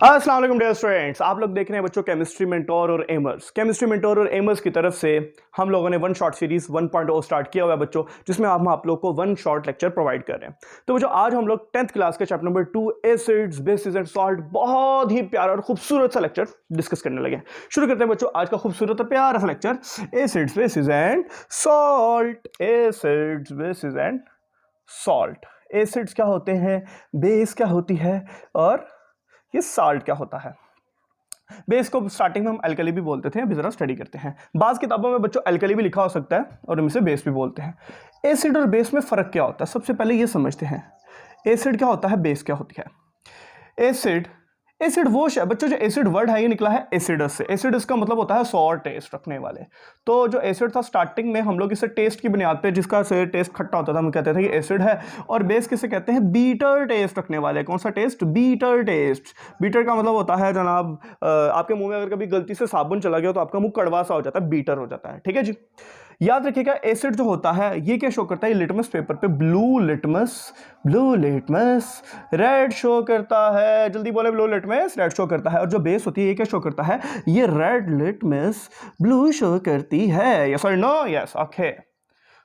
अस्सलाम वालेकुम dear students, आप लोग देख रहे हैं बच्चों केमिस्ट्री मेंटोर और एमर्स। केमिस्ट्री मेंटोर और एमर्स की तरफ से हम लोगों ने वन शॉट सीरीज 1.0 स्टार्ट किया हुआ है बच्चों, जिसमें हम आप लोग को वन शॉट लेक्चर प्रोवाइड कर रहे हैं। तो बच्चों आज हम लोग 10th क्लास के chapter number 2 acids bases and salt बहुत ही प्यारा और खूबसूरत सा लेक्चर डिस्कस करने लगे। शुरू करते हैं बच्चों आज का खूबसूरत और प्यारा सा lecture, acids bases and salt. Acids bases and salt. Acids क्या होते हैं, बेस क्या होती है, और ये साल्ट क्या होता है। बेस को स्टार्टिंग में हम अल्कली भी बोलते थे, अभी जरा स्टडी करते हैं। बाज़ किताबों में बच्चों अल्कली भी लिखा हो सकता है और हम इसे बेस भी बोलते हैं। एसिड और बेस में फ़र्क क्या होता है, सबसे पहले ये समझते हैं। एसिड क्या होता है, बेस क्या होती है। एसिड एसिड वो बच्चों, जो एसिड वर्ड है ये निकला है एसिडस से। एसिडस का मतलब होता है सॉर टेस्ट रखने वाले। तो जो एसिड था स्टार्टिंग में हम लोग इसे टेस्ट की बुनियाद पे, जिसका टेस्ट खट्टा होता था, हम कहते थे कि एसिड है। और बेस किसे कहते हैं, बीटर टेस्ट रखने वाले। कौन सा टेस्ट, बीटर टेस्ट। बीटर का मतलब होता है जनाब, आपके मुंह में अगर कभी गलती से साबुन चला गया तो आपका मुंह कड़वा सा हो जाता है, बीटर हो जाता है। ठीक है जी। याद रखिएगा एसिड जो होता है ये क्या शो करता है, लिटमस पेपर पे ब्लू लिटमस रेड शो करता है। जल्दी बोले, ब्लू लिटमस रेड शो करता है। और जो बेस होती है ये क्या शो करता है, ये रेड लिटमस ब्लू शो करती है। यस और नो, यस ओके।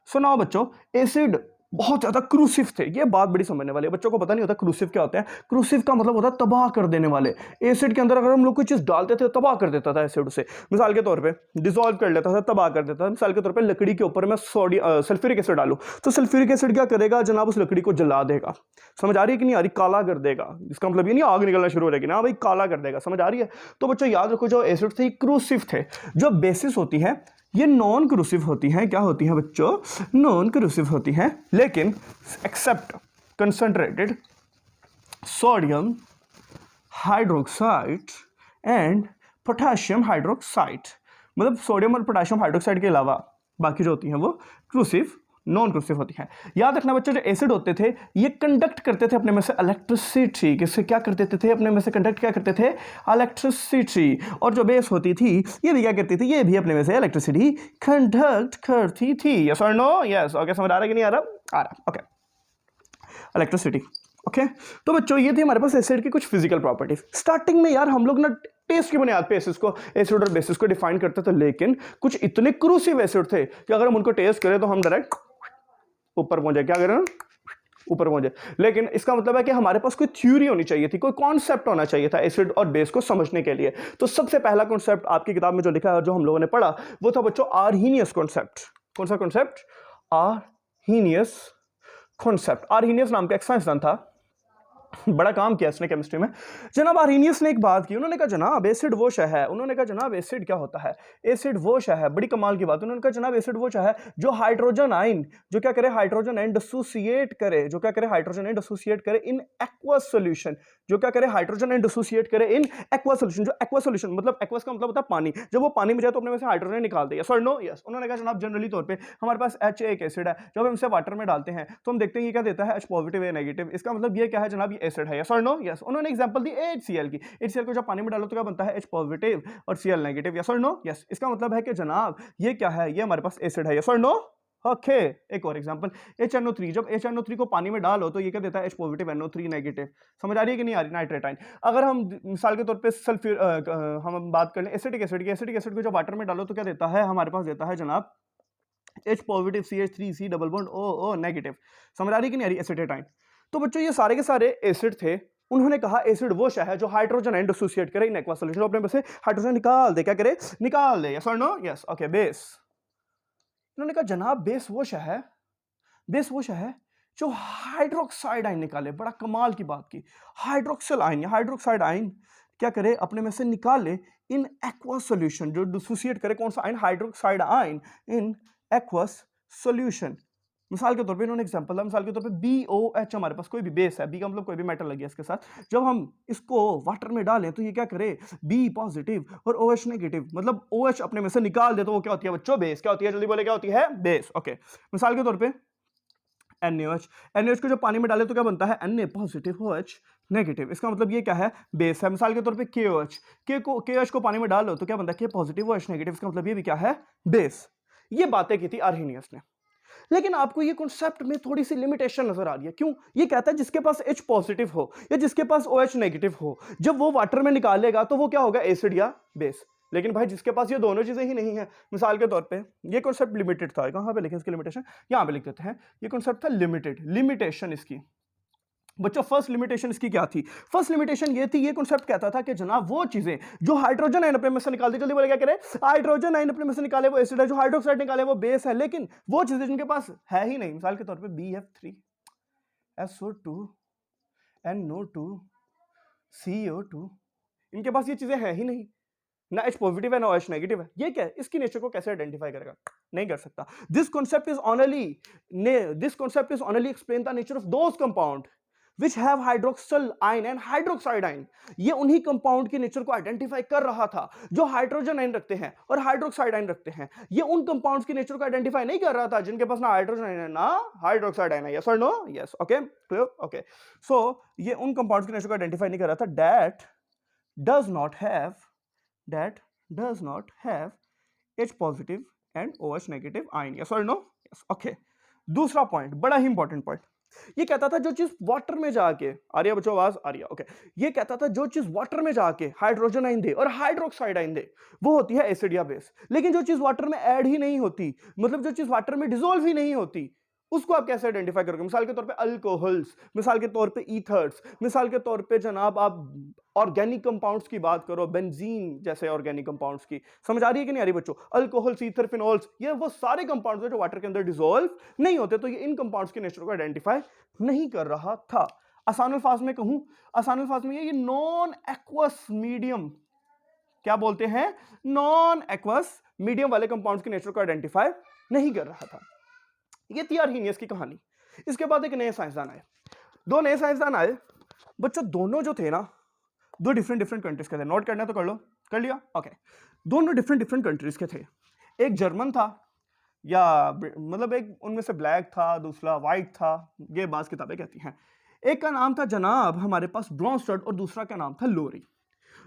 सुनाओ बच्चों, एसिड बहुत ज्यादा क्रूसिव थे। ये बात बड़ी समझने वाली है, बच्चों को पता नहीं होता क्रूसिव क्या होता है। क्रूसिव का मतलब होता है तबाह कर देने वाले। एसिड के अंदर अगर हम लोग कोई चीज डालते थे तबाह कर देता था एसिड उसे। मिसाल के तौर पे डिसॉल्व कर लेता था, तबाह कर देता था। मिसाल के तौर पे लकड़ी के ऊपर मैं सल्फ्यूरिक एसिड डालूं तो सल्फ्यूरिक एसिड क्या करेगा जनाब, उस लकड़ी को जला देगा। समझ आ रही है कि नहीं आ रही, काला कर देगा। इसका मतलब ये नहीं आग निकलना शुरू हो जाएगी ना भाई, काला कर देगा। समझ आ रही है। तो बच्चों याद रखो, जो एसिड थे क्रूसिव थे। जो बेसिस होती है ये नॉन क्रूसिव होती हैं। क्या होती हैं बच्चों, नॉन क्रूसिव होती हैं। लेकिन except concentrated sodium hydroxide and potassium hydroxide, मतलब सोडियम और पोटेशियम हाइड्रोक्साइड के अलावा बाकी जो होती हैं वो क्रूसिव नॉन क्रूसिव होती हैं। याद रखना बच्चों, जो एसिड होते थे ये कंडक्ट करते थे अपने में से इलेक्ट्रिसिटी। किससे क्या करते थे, अपने में से कंडक्ट क्या करते थे, इलेक्ट्रिसिटी। और जो बेस होती थी ये भी क्या करती थी, ये भी अपने में से इलेक्ट्रिसिटी कंडक्ट करती थी। यस और नो, यस ओके। समझ आ रहा है कि नहीं आ रहा, आ रहा ओके। Electricity okay. तो बच्चों ये थी हमारे पास एसिड की कुछ फिजिकल प्रॉपर्टीज। स्टार्टिंग में यार हम लोग ना टेस्ट की बुनियाद पे एसिड और बेसिस को डिफाइन करते थे, लेकिन कुछ इतने क्रूसिव एसिड थे कि अगर हम उनको टेस्ट करें तो हम डायरेक्ट ऊपर पहुंचे। क्या करें, ऊपर पहुंचे। लेकिन इसका मतलब है कि हमारे पास कोई थ्योरी होनी चाहिए थी, कोई कॉन्सेप्ट होना चाहिए था एसिड और बेस को समझने के लिए। तो सबसे पहला कॉन्सेप्ट आपकी किताब में जो लिखा है, जो हम लोगों ने पढ़ा, वो था बच्चों आर्हीनियस कॉन्सेप्ट। कौन सा कॉन्सेप्ट, आर्हीनियस कॉन्सेप्ट। आर्हीनियस नाम का एक साइंसदान था, बड़ा काम किया इसने केमिस्ट्री में। जनाब आर्हीनियस ने एक बात की, उन्होंने कहा जनाब एसिड वो शय है। उन्होंने कहा जनाब एसिड क्या होता है, एसिड वो शय है। बड़ी कमाल की बात। उन्होंने कहा जनाब एसिड वो शय है जो हाइड्रोजन आयन जो क्या करे, हाइड्रोजन आयन डिसोसिएट करे। जो क्या करे, हाइड्रोजन आयन डिसोसिएट करे इन एक्वस सॉल्यूशन। जो क्या करे, हाइड्रोजन आयन डिसोसिएट करे इन एक्वस सॉल्यूशन। जो एक्वस सॉल्यूशन मतलब एक्वस का मतलब होता है पानी। जब वो पानी में जाए तो अपने में से हाइड्रोजन निकाल दे। यस और नो, यस। उन्होंने कहा जनाब जनरली तौर पे हमारे पास H एक एसिड है, जब हम इसे वाटर में डालते हैं तो हम देखते हैं ये क्या देता है, H पॉजिटिव या नेगेटिव। इसका मतलब ये क्या है जनाब, ये एसिड है। यस और नो, यस। उन्होंने एग्जांपल दी HCl की। HCl को जब पानी में डालो तो क्या बनता है, H पॉजिटिव और Cl नेगेटिव। यस और नो, यस। इसका मतलब है कि जनाब ये क्या है, ये हमारे पास एसिड है। यस और नो, ओके। एक और एग्जांपल, HNO3। जब HNO3 को पानी में डालो तो ये क्या देता है, H पॉजिटिव NO3 नेगेटिव। समझ आ रही है कि नहीं आ रही, नाइट्रेट आयन। अगर हम मिसाल के तौर पे सल्फ्यूर हम बात कर लें एसिटिक एसिड की। एसिटिक एसिड को जब वाटर में डालो तो क्या देता है, हमारे पास देता है जनाब H positive CH3 C double bond O negative. समझ आ रही कि नहीं आ रही, एसिटेट आयन। तो बच्चों ये सारे के सारे एसिड थे। उन्होंने कहा एसिड वो शय है जो हाइड्रोजन आयन डिसोसिएट करे इन एक्वस सॉल्यूशन। अपने में से हाइड्रोजन निकाल दे। क्या करे, निकाल दे। यस और नो, यस ओके। बेस, उन्होंने कहा जनाब बेस वो शय है, बेस वो शय है जो हाइड्रोक्साइड आयन निकाले। बड़ा कमाल की बात की, हाइड्रोक्सिल आयन या हाइड्रोक्साइड आयन क्या करे, अपने में से निकाले इन एक्वस सॉल्यूशन। जो डिसोसिएट करे कौन सा ion, hydroxide ion in aqueous solution. मिसाल के तौर पे इन्होंने एग्जांपल दिया, मिसाल के तौर पे BOH हमारे पास कोई भी बेस है, बी का मतलब कोई भी मेटल लग गया इसके साथ। जब हम इसको वाटर में डालें तो ये क्या करे, B पॉजिटिव और OH नेगेटिव, मतलब OH अपने में से निकाल दे तो वो क्या होती है बच्चों, बेस। क्या होती है, जल्दी बोले, क्या होती है, बेस। ओके। मिसाल के तौर पे NaOH। NaOH को जब पानी में डाले तो क्या बनता है, Na पॉजिटिव OH नेगेटिव। इसका मतलब ये क्या है, बेस है। मिसाल के तौर पे KOH, KOH को पानी में डालो तो क्या बनता है, K पॉजिटिव OH नेगेटिव। इसका मतलब ये भी क्या है, बेस। ये बातें की थी आर्हीनियस ने। लेकिन आपको ये कॉन्सेप्ट में थोड़ी सी लिमिटेशन नजर आ रही है। क्यों? ये कहता है जिसके पास H पॉजिटिव हो या जिसके पास OH नेगेटिव हो, जब वो वाटर में निकालेगा तो वो क्या होगा, एसिड या बेस। लेकिन भाई जिसके पास ये दोनों चीजें ही नहीं है, मिसाल के तौर पे ये कॉन्सेप्ट लिमिटेड था, कहां पे लिखे इसकी लिमिटेशन, यहां पे लिख देते हैं, ये कॉन्सेप्ट था लिमिटेड। लिमिटेशन इसकी बच्चों, फर्स्ट लिमिटेशन इसकी क्या थी? फर्स्ट लिमिटेशन ये थी, ये कॉन्सेप्ट कहता था कि जनाब वो चीजें जो हाइड्रोजन आयन अपने में से निकालती, जल्दी बोले क्या करें, हाइड्रोजन आयन अपने में से निकाले वो एसिड है, जो हाइड्रोक्साइड निकाले वो बेस है, लेकिन वो चीजें जिनके पास है ही नहीं, मिसाल के तौर पे BF3 SO2 NO2 CO2, इनके पास ये चीजें है ही नहीं, ना H पॉजिटिव है ना OH नेगेटिव है। ये क्या है, इसकी नेचर को कैसे आइडेंटिफाई करेगा? नहीं कर सकता। This concept is only explain the nature of those compound which have hydroxyl ion and hydroxide ion। ये उन्हीं कंपाउंड की नेचर को आइडेंटिफाई कर रहा था जो हाइड्रोजन आयन रखते हैं और हाइड्रोक्साइड आयन रखते हैं। ये उन कंपाउंड्स की नेचर को आइडेंटिफाई नहीं कर रहा था जिनके पास ना हाइड्रोजन आयन है ना हाइड्रोक्साइड आयन है। यस और no? Yes, okay, clear, okay. So ये उन कंपाउंड्स की नेचर को आइडेंटिफाई नहीं कर रहा था that does not have H positive and OH negative ion। yes or no? yes, okay। दूसरा पॉइंट बड़ा ही इंपॉर्टेंट पॉइंट, ये कहता था जो चीज वाटर में जाके, आ रही है बच्चों आवाज, आ रही है, ओके। ये कहता था जो चीज वाटर में जाके हाइड्रोजन आयन दे और हाइड्रोक्साइड आयन दे वो होती है एसिड या बेस। लेकिन जो चीज वाटर में ऐड ही नहीं होती, मतलब जो चीज वाटर में डिसॉल्व ही नहीं होती, उसको आप कैसे आइडेंटिफाई करोगे? मिसाल के तौर पे अल्कोहल्स, मिसाल के तौर पे ईथर्स, मिसाल के तौर पे जनाब आप ऑर्गेनिक कंपाउंड्स की बात करो, बेंजीन जैसे ऑर्गेनिक कंपाउंड्स की। समझ आ रही है कि नहीं आ रही बच्चों? अल्कोहल्स, ईथर, फिनोल्स, ये वो सारे कंपाउंड्स हैं जो वाटर के अंदर डिसॉल्व नहीं होते, तो ये इन कंपाउंड्स के नेचर को आइडेंटिफाई नहीं कर रहा था। आसान अल्फाज में कहूं, आसान अल्फाज में ये नॉन एक्वस मीडियम, क्या बोलते हैं, नॉन एक्वस मीडियम वाले कंपाउंड्स के नेचर को आइडेंटिफाई नहीं कर रहा था। ये थी आर्हीनियस की कहानी। इसके बाद एक नए साइंसदान आए, दो नए साइंसदान आए बच्चों, दोनों जो थे ना, दो डिफरेंट कंट्रीज के थे। नोट करना तो कर लो, कर लिया, ओके। दोनों डिफरेंट कंट्रीज के थे। एक जर्मन था, या मतलब एक उनमें से ब्लैक था, दूसरा व्हाइट था, ये बात किताबें कहती हैं। एक का नाम था जनाब हमारे पास ब्रॉन्स्टड और दूसरा का नाम था लोरी।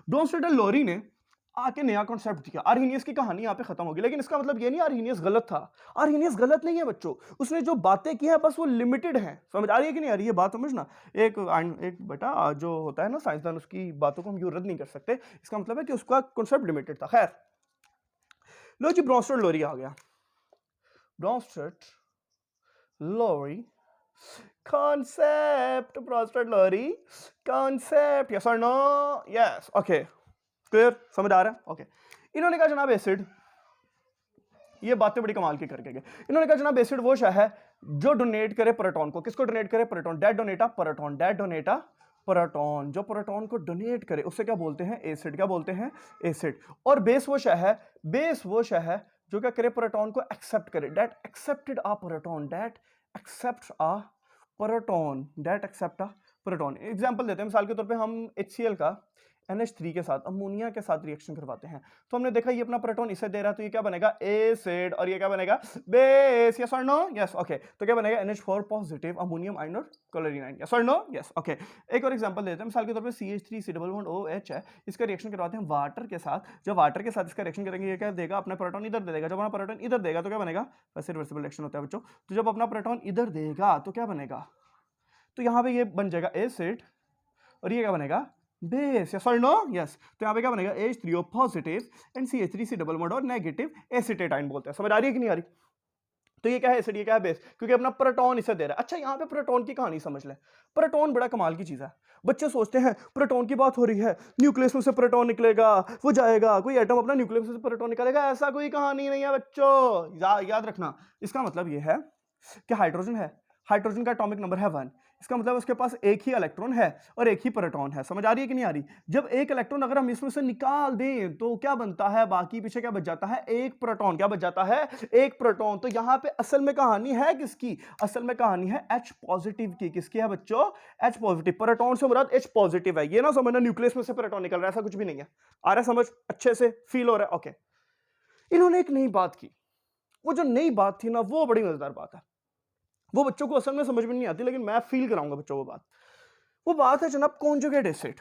ब्रॉन्स्टड और लोरी ने आके नया कॉन्सेप्ट दिया। आर्हीनियस की कहानी यहाँ पे खत्म होगी, लेकिन इसका मतलब ये नहीं आर्हीनियस गलत था। आर्हीनियस गलत नहीं है बच्चों, उसने जो बातें की है बस वो लिमिटेड है। समझ आ रही है कि नहीं आ रही है बात? समझना, एक बेटा जो होता है ना साइंसदान, उसकी बातों को हम यूं रद्द नहीं कर सकते। इसका मतलब है कि उसका कॉन्सेप्ट लिमिटेड था। खैर लो जी, ब्रॉन्स्टड लोरी आ गया। ब्रॉन्स्टड लोरी कॉन्सेप्ट, ब्रॉन्स्टड लोरी कॉन्सेप्ट, यस और नो? यस, ओके, क्लियर, समझ आ रहा है? ओके। इन्होंने कहा जनाब एसिड, ये बातें बड़ी कमाल की करके गए। इन्होंने कहा जनाब एसिड वो है जो डोनेट करे प्रोटॉन को। किसको डोनेट करे? Proton. That donator proton, that donator proton, जो प्रोटॉन को डोनेट करे उसे क्या बोलते हैं? एसिड। क्या बोलते हैं? एसिड। और बेस वो है, बेस वो है जो क्या करे? प्रोटॉन को एक्सेप्ट करे। डेट एक्सेप्टेड आ प्रोटॉन, डेट एक्सेप्ट आ प्रोटॉन, डेट एक्सेप्ट आ प्रोटॉन। एग्जांपल देते हैं, मिसाल के तौर पे हम HCl का NH3 के साथ अमोनिया के साथ रिएक्शन करवाते हैं, तो हमने देखा ये अपना प्रोटॉन इसे दे रहा है, तो ये क्या बनेगा? एसिड। और ये क्या बनेगा? बेस। यस और नो? Yes, okay. तो क्या बनेगा? NH4 पॉजिटिव अमोनियम आयन और क्लोरीन आयन। यस और नो? Yes, okay. एक और एग्जांपल देते हैं, मिसाल के तौर पे CH3C+OH है, इसका रिएक्शन करवाते हैं वाटर के साथ। जब वाटर के साथ इसका रिएक्शन करेंगे, ये क्या देगा? अपना प्रोटॉन इधर दे देगा। जब अपना प्रोटॉन इधर देगा तो क्या बनेगा? वैसे रिवर्सिबल रिएक्शन होता है बच्चों, तो जब अपना प्रोटॉन इधर देगा तो क्या बनेगा? तो यहां पे ये बन जाएगा एसिड और ये क्या बनेगा? बेस। यस और नो? यस। तो यहां पे क्या बनेगा? H3O पॉजिटिव एंड CH3C और नेगेटिव एसिटेट आयन बोलते हैं। समझ आ रही है कि नहीं आ रही? तो ये क्या है? एसिड, ये क्या है? बेस, क्योंकि अपना प्रोटॉन इसे दे रहा है। अच्छा, यहां पे प्रोटॉन की कहानी समझ ले। प्रोटॉन बड़ा कमाल की चीज है। बच्चे सोचते हैं प्रोटॉन की बात हो रही है, न्यूक्लियस में से प्रोटॉन निकलेगा, वो जाएगा, कोई एटम अपना न्यूक्लियस में से प्रोटॉन निकालेगा, ऐसा कोई कहानी नहीं है बच्चों। याद रखना, इसका मतलब ये है कि हाइड्रोजन है, हाइड्रोजन का एटॉमिक नंबर है 1, इसका मतलब उसके पास एक ही इलेक्ट्रॉन है और एक ही प्रोटॉन है। समझ आ रही है कि नहीं आ रही? जब एक इलेक्ट्रॉन अगर हम इसमें से निकाल दें तो क्या बनता है? बाकी पीछे क्या बच जाता है? एक प्रोटॉन। क्या बच जाता है? एक प्रोटॉन। तो यहां पे असल में कहानी है किसकी? असल में कहानी है H पॉजिटिव की। किसकी है बच्चों? H positive. प्रोटॉन से मुराद H पॉजिटिव है, ये ना समझना न्यूक्लियस में से प्रोटॉन निकल रहा है, ऐसा कुछ भी नहीं है। आ रहा है समझ? अच्छे से फील हो रहा है? ओके। इन्होंने एक नई बात की, वो जो नई बात थी ना, वो बड़ी मजेदार बात है। वो बच्चों को असल में समझ में नहीं आती, लेकिन मैं फील कराऊंगा बच्चों को बात। वो बात है जनाब कॉन्जुगेट एसिड।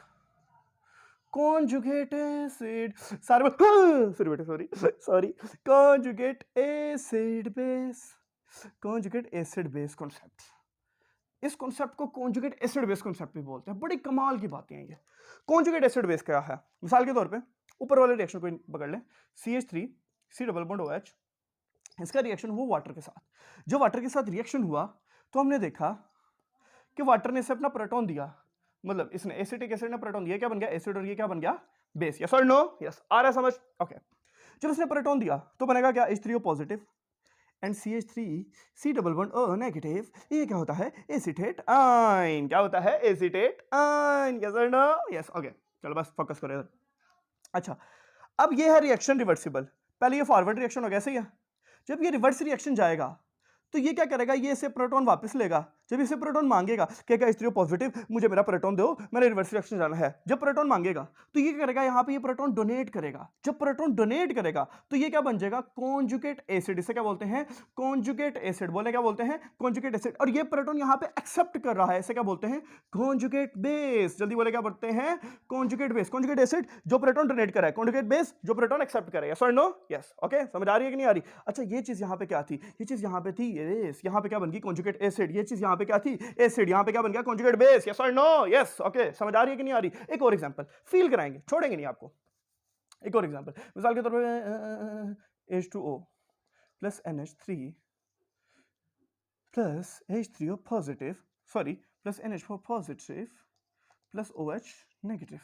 कॉन्जुगेट एसिड, सारे सॉरी बेटे, sorry conjugate acid base. Conjugate acid base concept. इस कॉन्सेप्ट को कॉन्जुगेट एसिड बेस कॉन्सेप्ट भी बोलते हैं। बड़ी कमाल की बातें हैं ये। कॉन्जुगेट एसिड बेस क्या है? मिसाल के तौर पे ऊपर वाले रिएक्शन को पकड़ लें, CH3 C double bond OH, इसका रिएक्शन हुआ वाटर के साथ। जो वाटर के साथ रिएक्शन हुआ तो हमने देखा कि वाटर ने इसे अपना प्रोटॉन दिया, मतलब इसने एसिटिक एसिड ने प्रोटॉन दिया, क्या बन गया एसिड, और ये क्या बन गया बेस। यस और नो? यस, आ रहा है समझ? ओके, जब इसने प्रोटॉन दिया तो बनेगा क्या H3O positive and CH3 C double bond O negative. ये क्या होता है एसीटेट आयन। क्या होता है एसीटेट आयन। यस और नो? यस, ओके, चलो बस फोकस करो इधर। अच्छा, अब ये है रिएक्शन रिवर्सिबल। पहले ये फॉरवर्ड रिएक्शन हो गया, सही है। जब ये रिवर्स रिएक्शन जाएगा तो ये क्या करेगा, ये इसे प्रोटॉन वापस लेगा। जब इसे प्रोटॉन मांगेगा, कहेगा H3O पॉजिटिव मुझे मेरा प्रोटॉन दो, मैंने रिवर्स रिएक्शन जाना है। जब प्रोटॉन मांगेगा तो ये क्या करेगा, यहां पे ये प्रोटॉन डोनेट करेगा। जब प्रोटॉन डोनेट करेगा तो ये क्या बन जाएगा कॉन्जुगेट एसिड। इसे क्या बोलते हैं कॉन्जुगेट एसिड। बोले क्या बोलते हैं कॉन्जुगेट एसिड। और ये प्रोटॉन यहां पे एक्सेप्ट कर रहा है, इसे क्या बोलते हैं कॉन्जुगेट बेस। जल्दी बोले क्या बोलते हैं कॉन्जुगेट बेस। कॉन्जुगेट एसिड जो प्रोटॉन डोनेट कर रहा है, कॉन्जुगेट बेस जो प्रोटॉन एक्सेप्ट कर रहा है। यस और नो? यस, ओके, समझ आ रही है कि नहीं आ रही? अच्छा, ये चीज यहां पे क्या थी, ये चीज यहां पे थी बेस, यहां पे क्या बन गई कॉन्जुगेट एसिड। ये चीज यहां पे क्या थी एसिड, यहां पे क्या बन गया कॉन्जुगेट बेस। यस और नो? यस, ओके, समझ आ रही है कि नहीं आ रही? एक और एग्जांपल फील कराएंगे, छोड़ेंगे नहीं आपको। एक और एग्जांपल, मिसाल के तौर पे H2O plus NH3 plus H3O positive, sorry plus NH4 positive plus OH negative.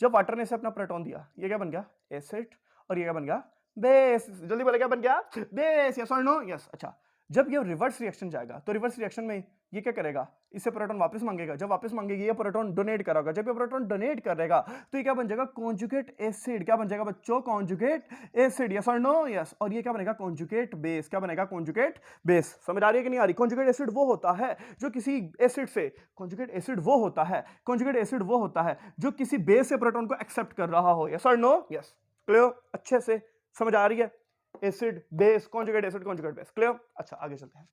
जब वाटर ने इसे अपना प्रोटॉन दिया, ये क्या बन गया एसिड, और ये क्या बन गया बेस। जल्दी बोले क्या बन गया बेस। यस और नो? यस। अच्छा, जब ये रिवर्स रिएक्शन जाएगा तो रिवर्स रिएक्शन में ये क्या करेगा, इसे प्रोटॉन वापस मांगेगा। जब वापस मांगेगी ये प्रोटॉन डोनेट करेगा। जब ये प्रोटॉन डोनेट करेगा तो ये क्या बन जाएगा कॉन्जुगेट एसिड। क्या बन जाएगा बच्चों कॉन्जुगेट एसिड। यस और नो? यस। और ये क्या बनेगा कॉन्जुगेट बेस। क्या बनेगा कॉन्जुगेट बेस। समझ आ रही है कि नहीं आ रही? कॉन्जुगेट एसिड वो होता है जो किसी एसिड से, कॉन्जुगेट एसिड वो होता है, कॉन्जुगेट एसिड वो होता है जो किसी बेस से प्रोटॉन को एक्सेप्ट कर रहा हो। यस और नो? Yes, clear? अच्छे से समझ आ रही है? Acid base conjugate acid conjugate base, clear? अच्छा, आगे चलते हैं।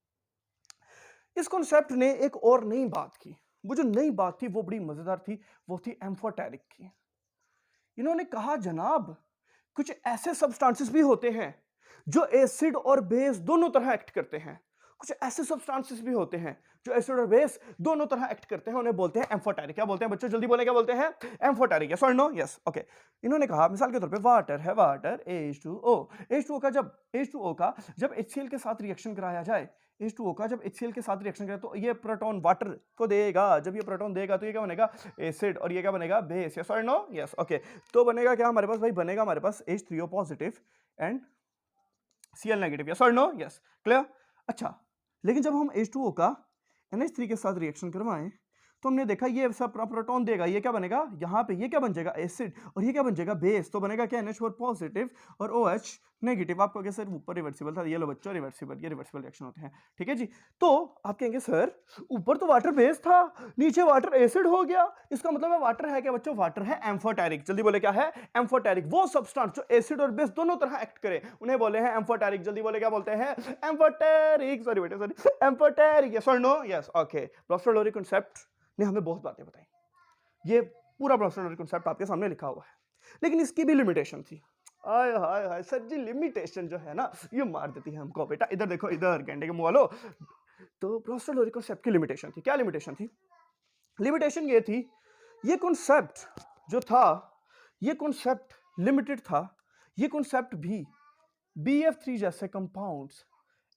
इस कॉन्सेप्ट ने एक और नई बात की। वो जो नई बात थी वो बड़ी मजेदार थी, वो थी एम्फोटेरिक की। इन्होंने कहा जनाब कुछ ऐसे सब्सटेंसेस भी होते हैं जो एसिड और बेस दोनों तरह एक्ट करते हैं। कुछ ऐसे सब्सटेंसेस भी होते हैं जो एसिड और बेस दोनों तरह एक्ट करते हैं, उन्हें बोलते हैं एम्फोटेरिक। क्या बोलते हैं बच्चों, जल्दी बोले क्या बोलते हैं एम्फोटेरिक। यस और नो? Yes, okay. इन्होंने कहा मिसाल के तौर पे वाटर है, वाटर H2O। H2O का जब HCl के साथ रिएक्शन कराया जाए, H2O का जब HCl के साथ रिएक्शन कराए तो ये प्रोटॉन वाटर को देगा। जब ये प्रोटॉन देगा तो ये क्या बनेगा एसिड, और ये क्या बनेगा बेस। यस और नो? Yes, okay. तो बनेगा क्या हमारे पास भाई, बनेगा हमारे पास H3O positive and Cl negative. Yes और नो? Yes, clear? अच्छा, लेकिन जब हम H2O का NH3 के साथ रिएक्शन करवाएं तो हमने देखा ये सब प्रोटॉन देगा। ये क्या बनेगा यहाँ पे, ये क्या बन जाएगा एसिड, और ये क्या बन जाएगा बेस। तो बनेगा क्या NH4 पॉजिटिव और OH नेगेटिव। आपको कहेंगे सर ऊपर रिवर्सिबल था, ये लो बच्चों रिवर्सिबल, ये रिवर्सिबल रिएक्शन होते हैं, ठीक है जी। तो आप कहेंगे सर ऊपर तो वाटर बेस था, नीचे वाटर एसिड हो गया, इसका मतलब है वाटर है क्या बच्चों, वाटर है एम्फोटेरिक। जल्दी बोले क्या है एम्फोटेरिक। वो सब्सटेंस जो एसिड और बेस दोनों तरह एक्ट करे उन्हें बोले हैं एम्फोटेरिक। जल्दी बोले क्या बोलते हैं एम्फोटेरिक। सॉरी बेटा सॉरी, एम्फोटेरिक। यस और no? Yes, okay. Bronsted Lowry concept ने हमें बहुत बातें बताई। ये पूरा ब्रोस्टर-लोरी कॉन्सेप्ट आपके सामने लिखा हुआ है, लेकिन इसकी भी लिमिटेशन थी। आय हाय हाय सर जी, लिमिटेशन जो है ना ये मार देती है हमको। बेटा इधर देखो, इधर गेंडे के मुंह वालो। तो ब्रोस्टर-लोरी कॉन्सेप्ट की लिमिटेशन थी। क्या लिमिटेशन थी? लिमिटेशन ये थी, ये कॉन्सेप्ट जो था, ये कॉन्सेप्ट लिमिटेड था। ये कॉन्सेप्ट भी BF3 जैसे कंपाउंड्स,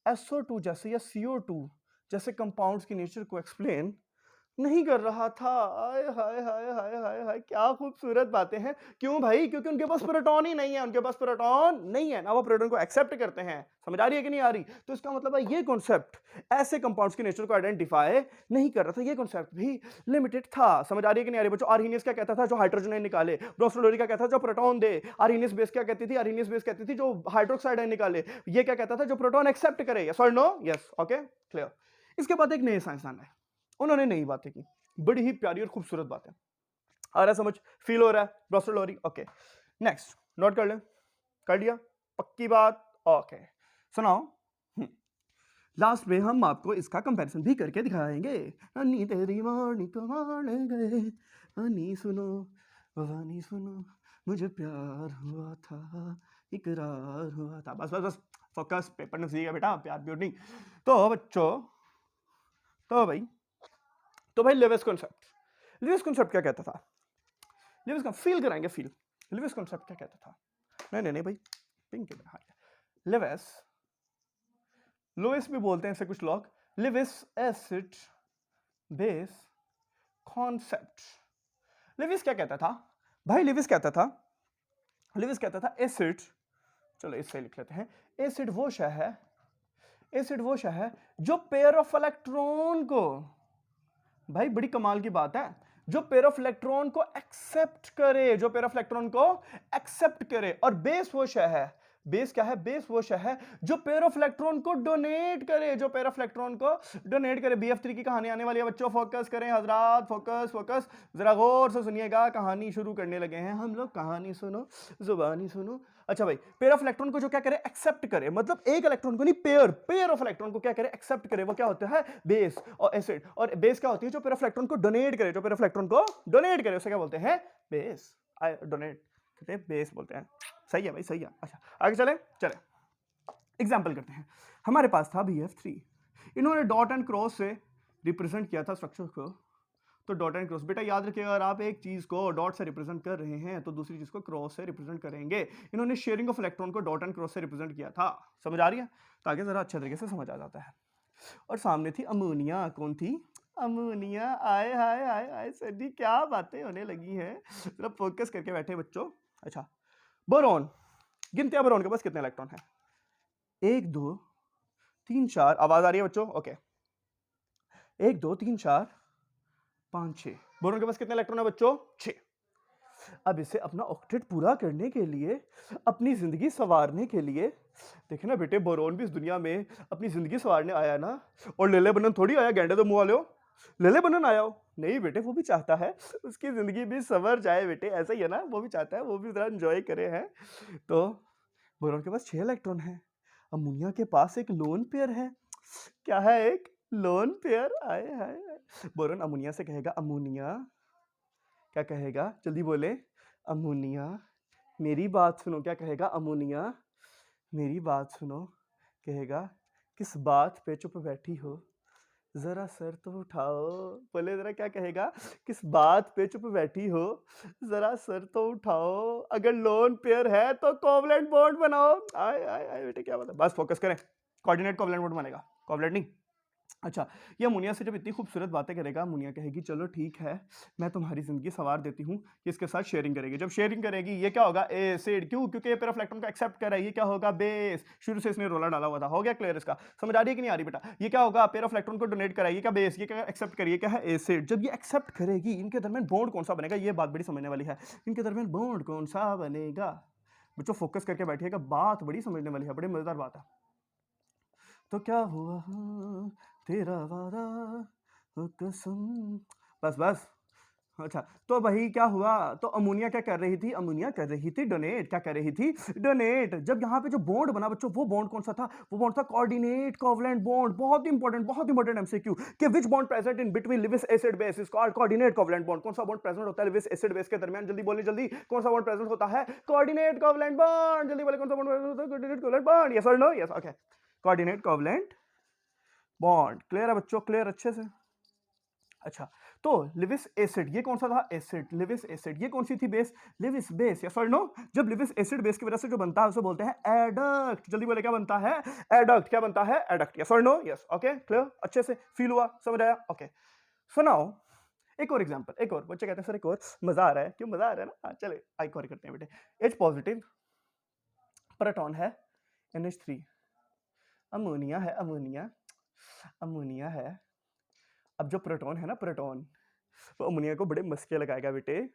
SO2 जैसे या CO2 जैसे कंपाउंड्स की नेचर को एक्सप्लेन नहीं कर रहा था। आय हाय हाय हाय हाय हाय, क्या खूबसूरत बातें हैं। क्यों भाई? क्योंकि उनके पास प्रोटॉन ही नहीं है, उनके पास प्रोटॉन नहीं है ना, वो प्रोटॉन को एक्सेप्ट करते हैं। समझ आ रही है कि नहीं आ रही? तो इसका मतलब है ये कॉन्सेप्ट ऐसे कंपाउंड्स की नेचर को आइडेंटिफाई नहीं कर रहा था। ये कॉन्सेप्ट भी लिमिटेड था। समझ आ रही है कि नहीं आ रही बच्चों? आर्हीनियस क्या कहता था, जो हाइड्रोजन नहीं निकाले। ब्रोस्टर-लोरी क्या कहता था, जो प्रोटॉन दे। आर्हीनियस बेस क्या कहती थी, आर्हीनियस बेस कहती थी जो हाइड्रोक्साइड निकाले। ये क्या कहता था, जो प्रोटॉन एक्सेप्ट करे। यस और नो? Yes, okay, clear. इसके बाद एक नए साइंसदान है, उन्होंने नई बातें की, बड़ी ही प्यारी और खूबसूरत बातें। आ रहा है समझ, फील हो रहा है ब्रोस्टर-लोरी? ओके, नेक्स्ट नोट कर ले, कर लिया पक्की बात? ओके, सुनाओ। लास्ट में हम आपको इसका कंपैरिजन भी करके दिखाएंगे। अन्नी तेरी वाणी को मान गए, अन्नी सुनो वाणी सुनो, मुझे प्यार हुआ था, इकरार हुआ था। बस बस बस, फोकस, पेपर नजदीक है बेटा, प्यार प्योर नहीं। तो बच्चों, तो भाई लेविस कॉन्सेप्ट क्या कहता था? लेविस का फील कराएंगे, फील। लेविस कॉन्सेप्ट क्या कहता था? नहीं भाई, पिंक के हाँ, लोइस भी बोलते हैं इसे कुछ लोग। Lewis acid base concept. Lewis क्या कहता था भाई? लेविस कहता था एसिड, चलो इससे लिख लेते हैं, एसिड वो शय है जो पेयर ऑफ इलेक्ट्रॉन को, भाई बड़ी कमाल की बात है, जो पेयर ऑफ इलेक्ट्रॉन को एक्सेप्ट करे, और बेस वो शय है, बेस क्या है? बेस वो शय है जो पेयर ऑफ इलेक्ट्रॉन को डोनेट करे, BF3 की कहानी आने वाली है बच्चों, फोकस करें हजरात, फोकस जरा गौर से सुनिएगा, कहानी शुरू करने लगे हैं हम लोग, कहानी सुनो, जुबानी सुनो। अच्छा भाई, पेयर ऑफ इलेक्ट्रॉन को जो क्या करे? एक्सेप्ट करे, मतलब एक इलेक्ट्रॉन को नहीं, पेयर ऑफ इलेक्ट्रॉन को क्या करे? एक्सेप्ट करे। वो क्या होता है? बेस और एसिड। और बेस क्या होती है? जो पेयर ऑफ इलेक्ट्रॉन को डोनेट करे, उसे क्या बोलते हैं? बेस। डोनेट कहते हैं, बेस बोलते हैं। सही है भाई, सही है। अच्छा आगे चले एग्जाम्पल करते हैं। हमारे पास था BF3, इन्होंने डॉट एंड क्रॉस से रिप्रेजेंट किया था स्ट्रक्चर को। तो डॉट एंड क्रॉस, बेटा याद रखिएगा, अगर आप एक चीज को डॉट से रिप्रेजेंट कर रहे हैं तो दूसरी चीज को क्रॉस से रिप्रेजेंट करेंगे। इन्होंने sharing of electron co dot and cross से रिप्रेजेंट किया था। समझ आ रही है? ताकि जरा अच्छे तरीके से समझ आ जाता है। और सामने थी अमोनिया। कौन थी? अमोनिया। आए हाय आए आए सर, क्या बातें होने लगी हैं, जरा फोकस करके बैठे बच्चों। अच्छा, बोरॉन, गिनते हैं बोरॉन के पास कितने इलेक्ट्रॉन हैं? 1 2 3 4, आवाज आ रही है बच्चों? ओके, 1 2 3 4 5 6। बोरॉन के पास कितने इलेक्ट्रॉन है बच्चों? 6। अब इसे अपना ऑक्टेट पूरा करने के लिए, अपनी जिंदगी संवारने के लिए, देखे ना बेटे, बोरॉन भी इस दुनिया में अपनी जिंदगी संवारने आया ना, और लेले बनन थोड़ी आया, गेंडे तो मुंह वाले हो, लेले बनन आया हो? नहीं बेटे, वो भी चाहता है उसकी जिंदगी भी संवर जाए बेटे, ऐसा ही है ना, वो भी चाहता है, वो भी जरा एंजॉय करे हैं। तो बोरॉन के पास 6 इलेक्ट्रॉन है। अमोनिया के पास एक लोन पेयर है। क्या है? एक लोन पेयर। आए हाय। बोरॉन अमोनिया से कहेगा, अमोनिया, क्या कहेगा? जल्दी बोले। अमोनिया मेरी बात सुनो। क्या कहेगा? अमोनिया मेरी बात सुनो। कहेगा, किस बात पे चुप बैठी हो, जरा सर तो उठाओ। बोले जरा, क्या कहेगा? किस बात पे चुप बैठी हो, जरा सर तो उठाओ। अगर लोन पेयर है तो कोवलेंट बॉन्ड बनाओ। आए आए आए बेटे, क्या बात है, बस फोकस करें। कोऑर्डिनेट कोवलेंट बॉन्ड बनेगा, कोवलेंट नहीं। अच्छा, ये अमोनिया से जब इतनी खूबसूरत बातें करेगा, अमोनिया कहेगी चलो ठीक है, मैं तुम्हारी जिंदगी सवार देती हूँ, इसके साथ शेयरिंग करेगी। जब शेयरिंग करेगी, ये क्या होगा? एसिड। क्यों? क्योंकि ये पेयर ऑफ इलेक्ट्रॉन को एक्सेप्ट कर रहा है। ये क्या होगा? बेस। शुरू से इसने रोला डाला हुआ था। हो गया क्लियर इसका? समझ आ रही है कि नहीं आ रही बेटा? ये क्या होगा? पेयर ऑफ इलेक्ट्रॉन को डोनेट कराएगी। ये क्या? बेस। ये क्या एक्सेप्ट करिए? क्या है? एसिड। जब ये एक्सेप्ट करेगी, इनके दरमियान बॉन्ड कौन सा बनेगा? ये बात बड़ी समझने वाली है। इनके दरमियान बॉन्ड कौन सा बनेगा? बच्चों फोकस करके बैठिएगा, बात बड़ी समझने वाली है, बड़ी मजेदार बात है। तो क्या हुआ तेरा वादा कसम, बस। अच्छा, तो भाई क्या हुआ? तो अमोनिया क्या कर रही थी? अमोनिया कर रही थी डोनेट। क्या कर रही थी? डोनेट। जब यहाँ पे जो बॉन्ड बना बच्चों, वो बॉन्ड कौन सा था? वो बॉन्ड था कोऑर्डिनेट कोवलेंट बॉन्ड। बहुत इंपॉर्टेंट एमसीक्यू, कि विच bond present in between Lewis acid base is called coordinate covalent bond. कौन सा बॉन्ड प्रेजेंट होता है लिविस एसिड बेस के दरमियान? जल्दी बोलिए, जल्दी। कौन सा बॉन्ड प्रेजेंट होता है? Coordinate covalent bond. जल्दी बोलिए, कौन सा बॉन्ड प्रेजेंट होता है? Coordinate covalent bond. यस और no? Yes, okay, coordinate covalent bond. Clear है बच्चों? क्लियर अच्छे से? अच्छा, तो लिविस एसिड, ये कौन सा था? एसिड। लिविस एसिड, ये कौन सी थी? बेस। Lewis base. यस और नो? जब लिविस एसिड बेस की वजह से जो बनता है उसे बोलते हैं एडक्ट। जल्दी बोले, क्या बनता है? एडक्ट। क्या बनता है? एडक्ट। यस और नो? यस, ओके, क्लियर, अच्छे से फील हुआ, समझ आया? ओके, सो नाउ एक और एग्जांपल, एक और। बच्चे कहते हैं सर एक और, मजा आ रहा है। क्यों मजा आ रहा है ना? चले एक और करते हैं बेटे। H पॉजिटिव प्रोटॉन है, NH3। अमोनिया है, अमोनिया है। अब जो प्रोटॉन है ना, प्रोटॉन, वो अमोनिया को बड़े मस्के लगाएगा बेटे,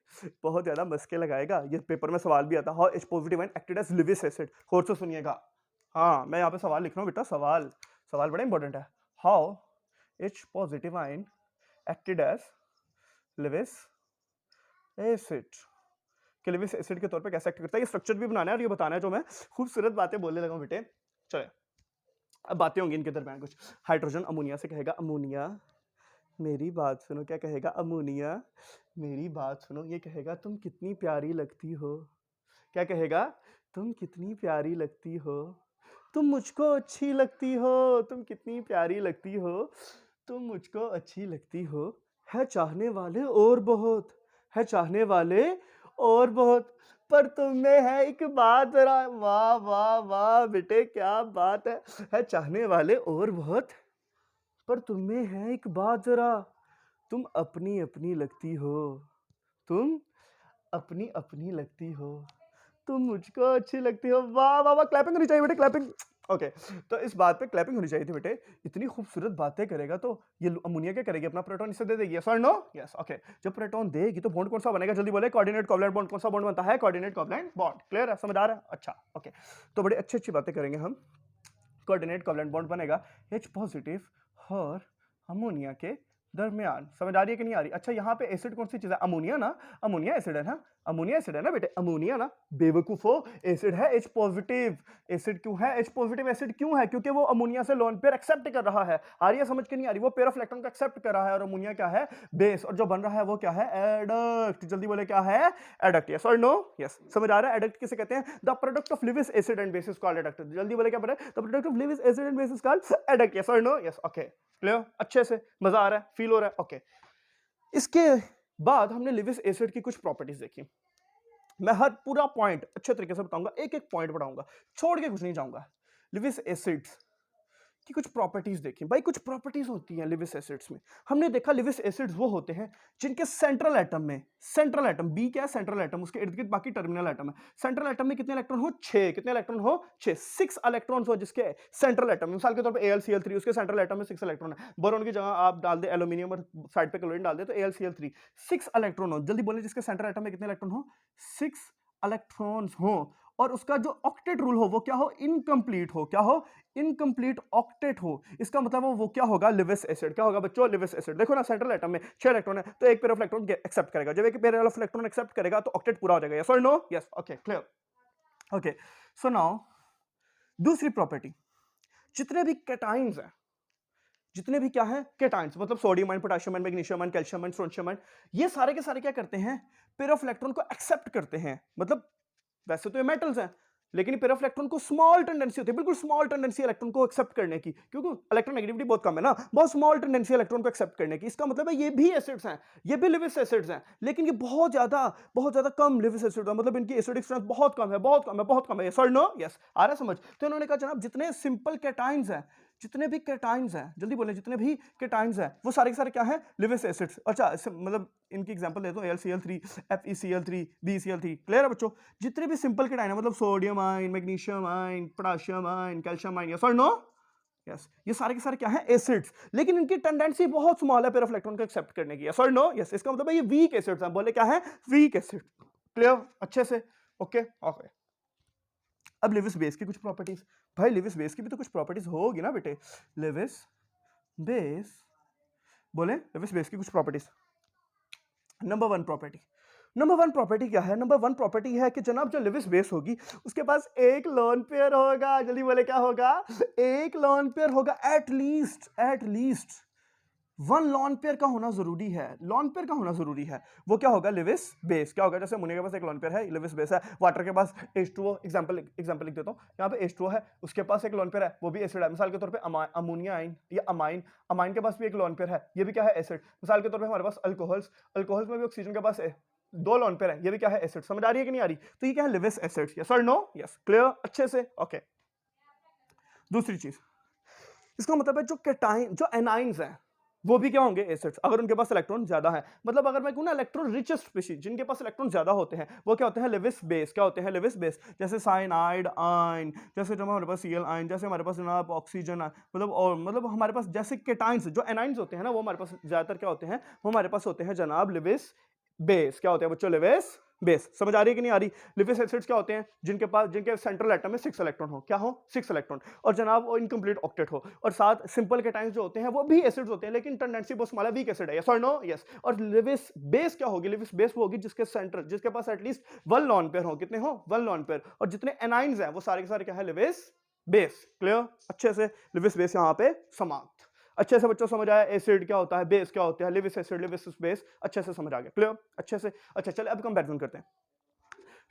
बहुत ज्यादा मस्के लगाएगा। ये पेपर में सवाल भी आता है, how H positive ion acted as Lewis acid. और से सुनिएगा, हाँ मैं यहाँ पे सवाल लिख रहा हूँ बेटा, सवाल बड़ा इंपॉर्टेंट है। How H positive ion acted as Lewis acid, कि लिविस एसिड के तौर पे कैसे एक्ट करता है। ये स्ट्रक्चर भी बनाना है और ये बताना है, जो मैं खूबसूरत बातें बोलने लगा हूँ बेटे। चले, अब बातें होंगी इनके दरमियान कुछ। हाइड्रोजन अमोनिया से कहेगा, अमोनिया मेरी बात सुनो। क्या कहेगा? अमोनिया मेरी बात सुनो। ये कहेगा, तुम कितनी प्यारी लगती हो। क्या कहेगा? तुम कितनी प्यारी लगती हो, तुम मुझको अच्छी लगती हो, तुम कितनी प्यारी लगती हो, तुम मुझको अच्छी लगती हो, है चाहने वाले और बहुत, है चाहने वाले और बहुत, पर तुम में है एक बात जरा, वाह वाह वाह बेटे क्या बात है चाहने वाले और बहुत, पर तुम में है एक बात जरा, तुम अपनी अपनी लगती हो, तुम अपनी अपनी लगती हो, तुम मुझको अच्छी लगती हो, वाह वाह वाह, क्लैपिंग होनी चाहिए बेटे, क्लैपिंग। ओके तो इस बात पे क्लैपिंग होनी चाहिए थी बेटे। इतनी खूबसूरत बातें करेगा तो ये अमोनिया क्या करेगी, अपना प्रोटॉन इसे दे देगी, यस और नो? Yes okay. जब प्रोटॉन देगी तो बॉन्ड कौन सा बनेगा, जल्दी बोले, कोऑर्डिनेट कोवलेंट बॉन्ड। कौन सा बॉन्ड बनता है, कोऑर्डिनेट कोवलेंट बॉन्ड। क्लियर है, समझ आ रहा है? अच्छा ओके, तो बड़ी अच्छी अच्छी बातें करेंगे हम। कोऑर्डिनेट कोवलेंट बॉन्ड बनेगा H पॉजिटिव और अमोनिया के दरमियान। समझ आ रही है कि नहीं आ रही? अच्छा यहाँ पे एसिड कौन सी चीज है, अमोनिया ना, अमोनिया एसिड है ना, अमोनिया एसिड है ना बेटे, अमोनिया ना, बेवकूफो, एसिड है H पॉजिटिव। एसिड क्यों है H पॉजिटिव? एसिड क्यों है? क्योंकि वो अमोनिया से लोन पेयर एक्सेप्ट कर रहा है। आ रही है समझ के नहीं आ रही? वो पेयर ऑफ इलेक्ट्रॉन को एक्सेप्ट कर रहा है और अमोनिया क्या है, बेस, और जो बन रहा है वो क्या है, एडक्ट। जल्दी बोले क्या है, एडक्ट। यस और नो? यस समझ आ रहा है? एडक्ट किसे कहते हैं, the product of Lewis acid and base is called adduct. जल्दी बोले क्या बने, the product of Lewis acid and base is called adduct. Yes और नो? यस ओके क्लियर, अच्छे से मजा आ रहा है, फील हो रहा है? ओके इसके बाद हमने लिविस एसिड की कुछ प्रॉपर्टीज देखी। मैं हर पूरा पॉइंट अच्छे तरीके से बताऊंगा, एक एक पॉइंट बताऊंगा, छोड़ के कुछ नहीं जाऊंगा। लिविस एसिड्स की कुछ प्रॉपर्टीज देखी भाई, कुछ प्रॉपर्टीज होती हैं लिविस एसिड्स में। हमने देखा लिविस एसिड्स वो होते हैं जिनके सेंट्रल एटम में, सेंट्रल एटम बी क्या है, सेंट्रल एटम, उसके इर्द गिर्द बाकी टर्मिनल एटम है। सेंट्रल एटम में कितने इलेक्ट्रॉन हो, 6। कितने इलेक्ट्रॉन हो, 6। 6 इलेक्ट्रॉन्स हो जिसके सेंट्रल एटम में। मिसाल के तौर पे AlCl3, उसके सेंट्रल एटम में 6 इलेक्ट्रॉन है। बोरोन की जगह आप डाल दे एल्यूमिनियम और साइड पे क्लोरीन डाल दे तो AlCl3, 6 इलेक्ट्रॉन हो। जल्दी बोले जिसके सेंट्रल एटम में कितने इलेक्ट्रॉन हो, 6 इलेक्ट्रॉन्स हो, और उसका जो ऑक्टेट रूल हो वो क्या हो, इनकम्प्लीट हो। क्या हो, इनकम्प्लीट ऑक्टेट हो। इसका मतलब वो क्या होगा, लिविस एसिड। क्या होगा बच्चों, लिविस एसिड। देखो ना सेंट्रल एटम में 6 इलेक्ट्रॉन है तो एक पेयर ऑफ इलेक्ट्रॉन एक्सेप्ट करेगा। जब एक पेयर ऑफ इलेक्ट्रॉन एक्सेप्ट करेगा तो ऑक्टेट पूरा हो जाएगा। यस और no? Yes okay clear. Okay so now दूसरी प्रॉपर्टी, जितने भी कैटाइंस हैं, जितने भी क्या है कैटाइंस, मतलब sodium ion, potassium ion, magnesium ion, calcium ion, strontium ion, ये सारे के सारे क्या करते हैं, पेयर ऑफ इलेक्ट्रॉन को एक्सेप्ट करते हैं। मतलब वैसे तो ये मेटल्स हैं लेकिन पेयर ऑफ इलेक्ट्रॉन को स्मॉल टेंडेंसी होती है, बिल्कुल स्मॉल टेंडेंसी इलेक्ट्रॉन को एक्सेप्ट करने की, क्योंकि इलेक्ट्रोनेगेटिविटी बहुत कम है ना, बहुत स्मॉल टेंडेंसी इलेक्ट्रॉन को एक्सेप्ट करने की। इसका मतलब है ये भी एसिड्स हैं, ये भी लिविस एसिड्स हैं, लेकिन ये बहुत ज्यादा कम लिविस एसिड है, मतलब इनकी एसिडिक स्ट्रेंथ बहुत कम है, बहुत कम है, बहुत कम है। Sir no? यस आ रहा है समझ? तो इन्होंने कहा जनाब जितने सिंपल कैटाइंस हैं, जितने भी कैटाइंस हैं, जल्दी बोले, जितने भी कैटाइंस हैं वो सारे के सारे क्या हैं, लिविस एसिड्स। अच्छा मतलब इनकी एग्जांपल देता हूं, AlCl3, FeCl3, BeCl3। क्लियर है बच्चों? जितने भी सिंपल कैटाइन है, मतलब sodium ion, magnesium ion, potassium ion, calcium ion, yes और नो? यस ये सारे के सारे क्या है, एसिड्स, लेकिन इनकी टेंडेंसी बहुत स्मॉल है पेयर ऑफ इलेक्ट्रॉन को एक्सेप्ट करने की। यस और नो? यस इसका मतलब है ये वीक एसिड्स हैं। बोले क्या है, वीक एसिड। क्लियर अच्छे से? ओके ओके अब लिविस बेस की कुछ प्रॉपर्टीज। भाई लिविस बेस की भी तो कुछ प्रॉपर्टीज होगी ना बेटे। लिविस बेस, बोले लिविस बेस की कुछ प्रॉपर्टीज। नंबर वन प्रॉपर्टी क्या है, नंबर वन प्रॉपर्टी है कि जनाब जो लिविस बेस होगी उसके पास एक लोन पेयर होगा। जल्दी बोले क्या होगा, एक लोन पेयर होगा, एटलीस्ट वन लॉन पेयर का होना जरूरी है, लॉन पेयर का होना जरूरी है। वो क्या होगा, लिविस बेस। क्या होगा, जैसे अमोनिया के पास एक लॉन पेयर है, लिविस बेस है। वाटर के पास H2O, एग्जांपल लिख देता हूं, यहाँ पे H2O है, उसके पास एक लॉन पेयर है, वो भी एसिड है। मिसाल के तौर पे अमोनिया आयन या अमाइन के पास भी एक लॉन पेयर है, ये भी क्या है, एसिड। मिसाल के तौर पे हमारे पास अल्कोहल्स में भी ऑक्सीजन के पास 2 लॉन पेयर है, ये भी क्या है, एसिड। समझ आ रही है कि नहीं आ रही? तो ये क्या है, लिविस एसिड्स। यस और नो? यस क्लियर अच्छे से? ओके दूसरी चीज, इसका मतलब है जो कैटाइन, जो एनाइंस हैं वो भी क्या होंगे, एसिड्स, अगर उनके पास इलेक्ट्रॉन ज्यादा है। मतलब अगर मैं कहूं ना इलेक्ट्रॉन रिचेस्ट स्पीशीज, जिनके पास इलेक्ट्रॉन ज्यादा होते हैं वो क्या होते हैं, लिविस बेस। क्या होते हैं, लिविस बेस। जैसे साइनाइड आयन, जैसे जो हमारे पास Cl आयन, जैसे हमारे पास जनाब ऑक्सीजन, मतलब और मतलब हमारे पास जैसे केटाइंस, जो एनाइंस होते हैं ना, वो हमारे पास ज्यादातर क्या होते हैं, वो हमारे पास होते हैं जनाब लिविस बेस। क्या होते हैं बच्चों, लिविस बेस। समझ आ रही है कि नहीं आ रही? लिविस एसिड्स क्या होते हैं, जिनके सेंट्रल एटम में 6 इलेक्ट्रॉन हो। क्या हो, 6 इलेक्ट्रॉन, और जनाब वो इनकम्प्लीट ऑक्टेट हो। और साथ सिंपल कैटाइंस जो होते हैं वो भी एसिड्स होते हैं, लेकिन टेंडेंसी बहुत स्मॉल है, वीक एसिड है। यस और नो? यस। और लिविस बेस क्या होगी, लिविस बेस वो होगी जिसके पास एटलीस्ट 1 लॉन पेयर हो। कितने हो, 1 लॉन पेयर। और जितने एनाइंस हैं वो सारे के सारे क्या है, लिविस बेस। क्लियर अच्छे से? लिविस बेस यहां पे समाप्त। अच्छे से बच्चों समझ आया, एसिड क्या होता है, बेस क्या होता है, लिविस एसिड, लिविस बेस, अच्छे से समझ आ गया? क्लियर अच्छे से? अच्छा चलिए अब कंपैरिजन करते हैं।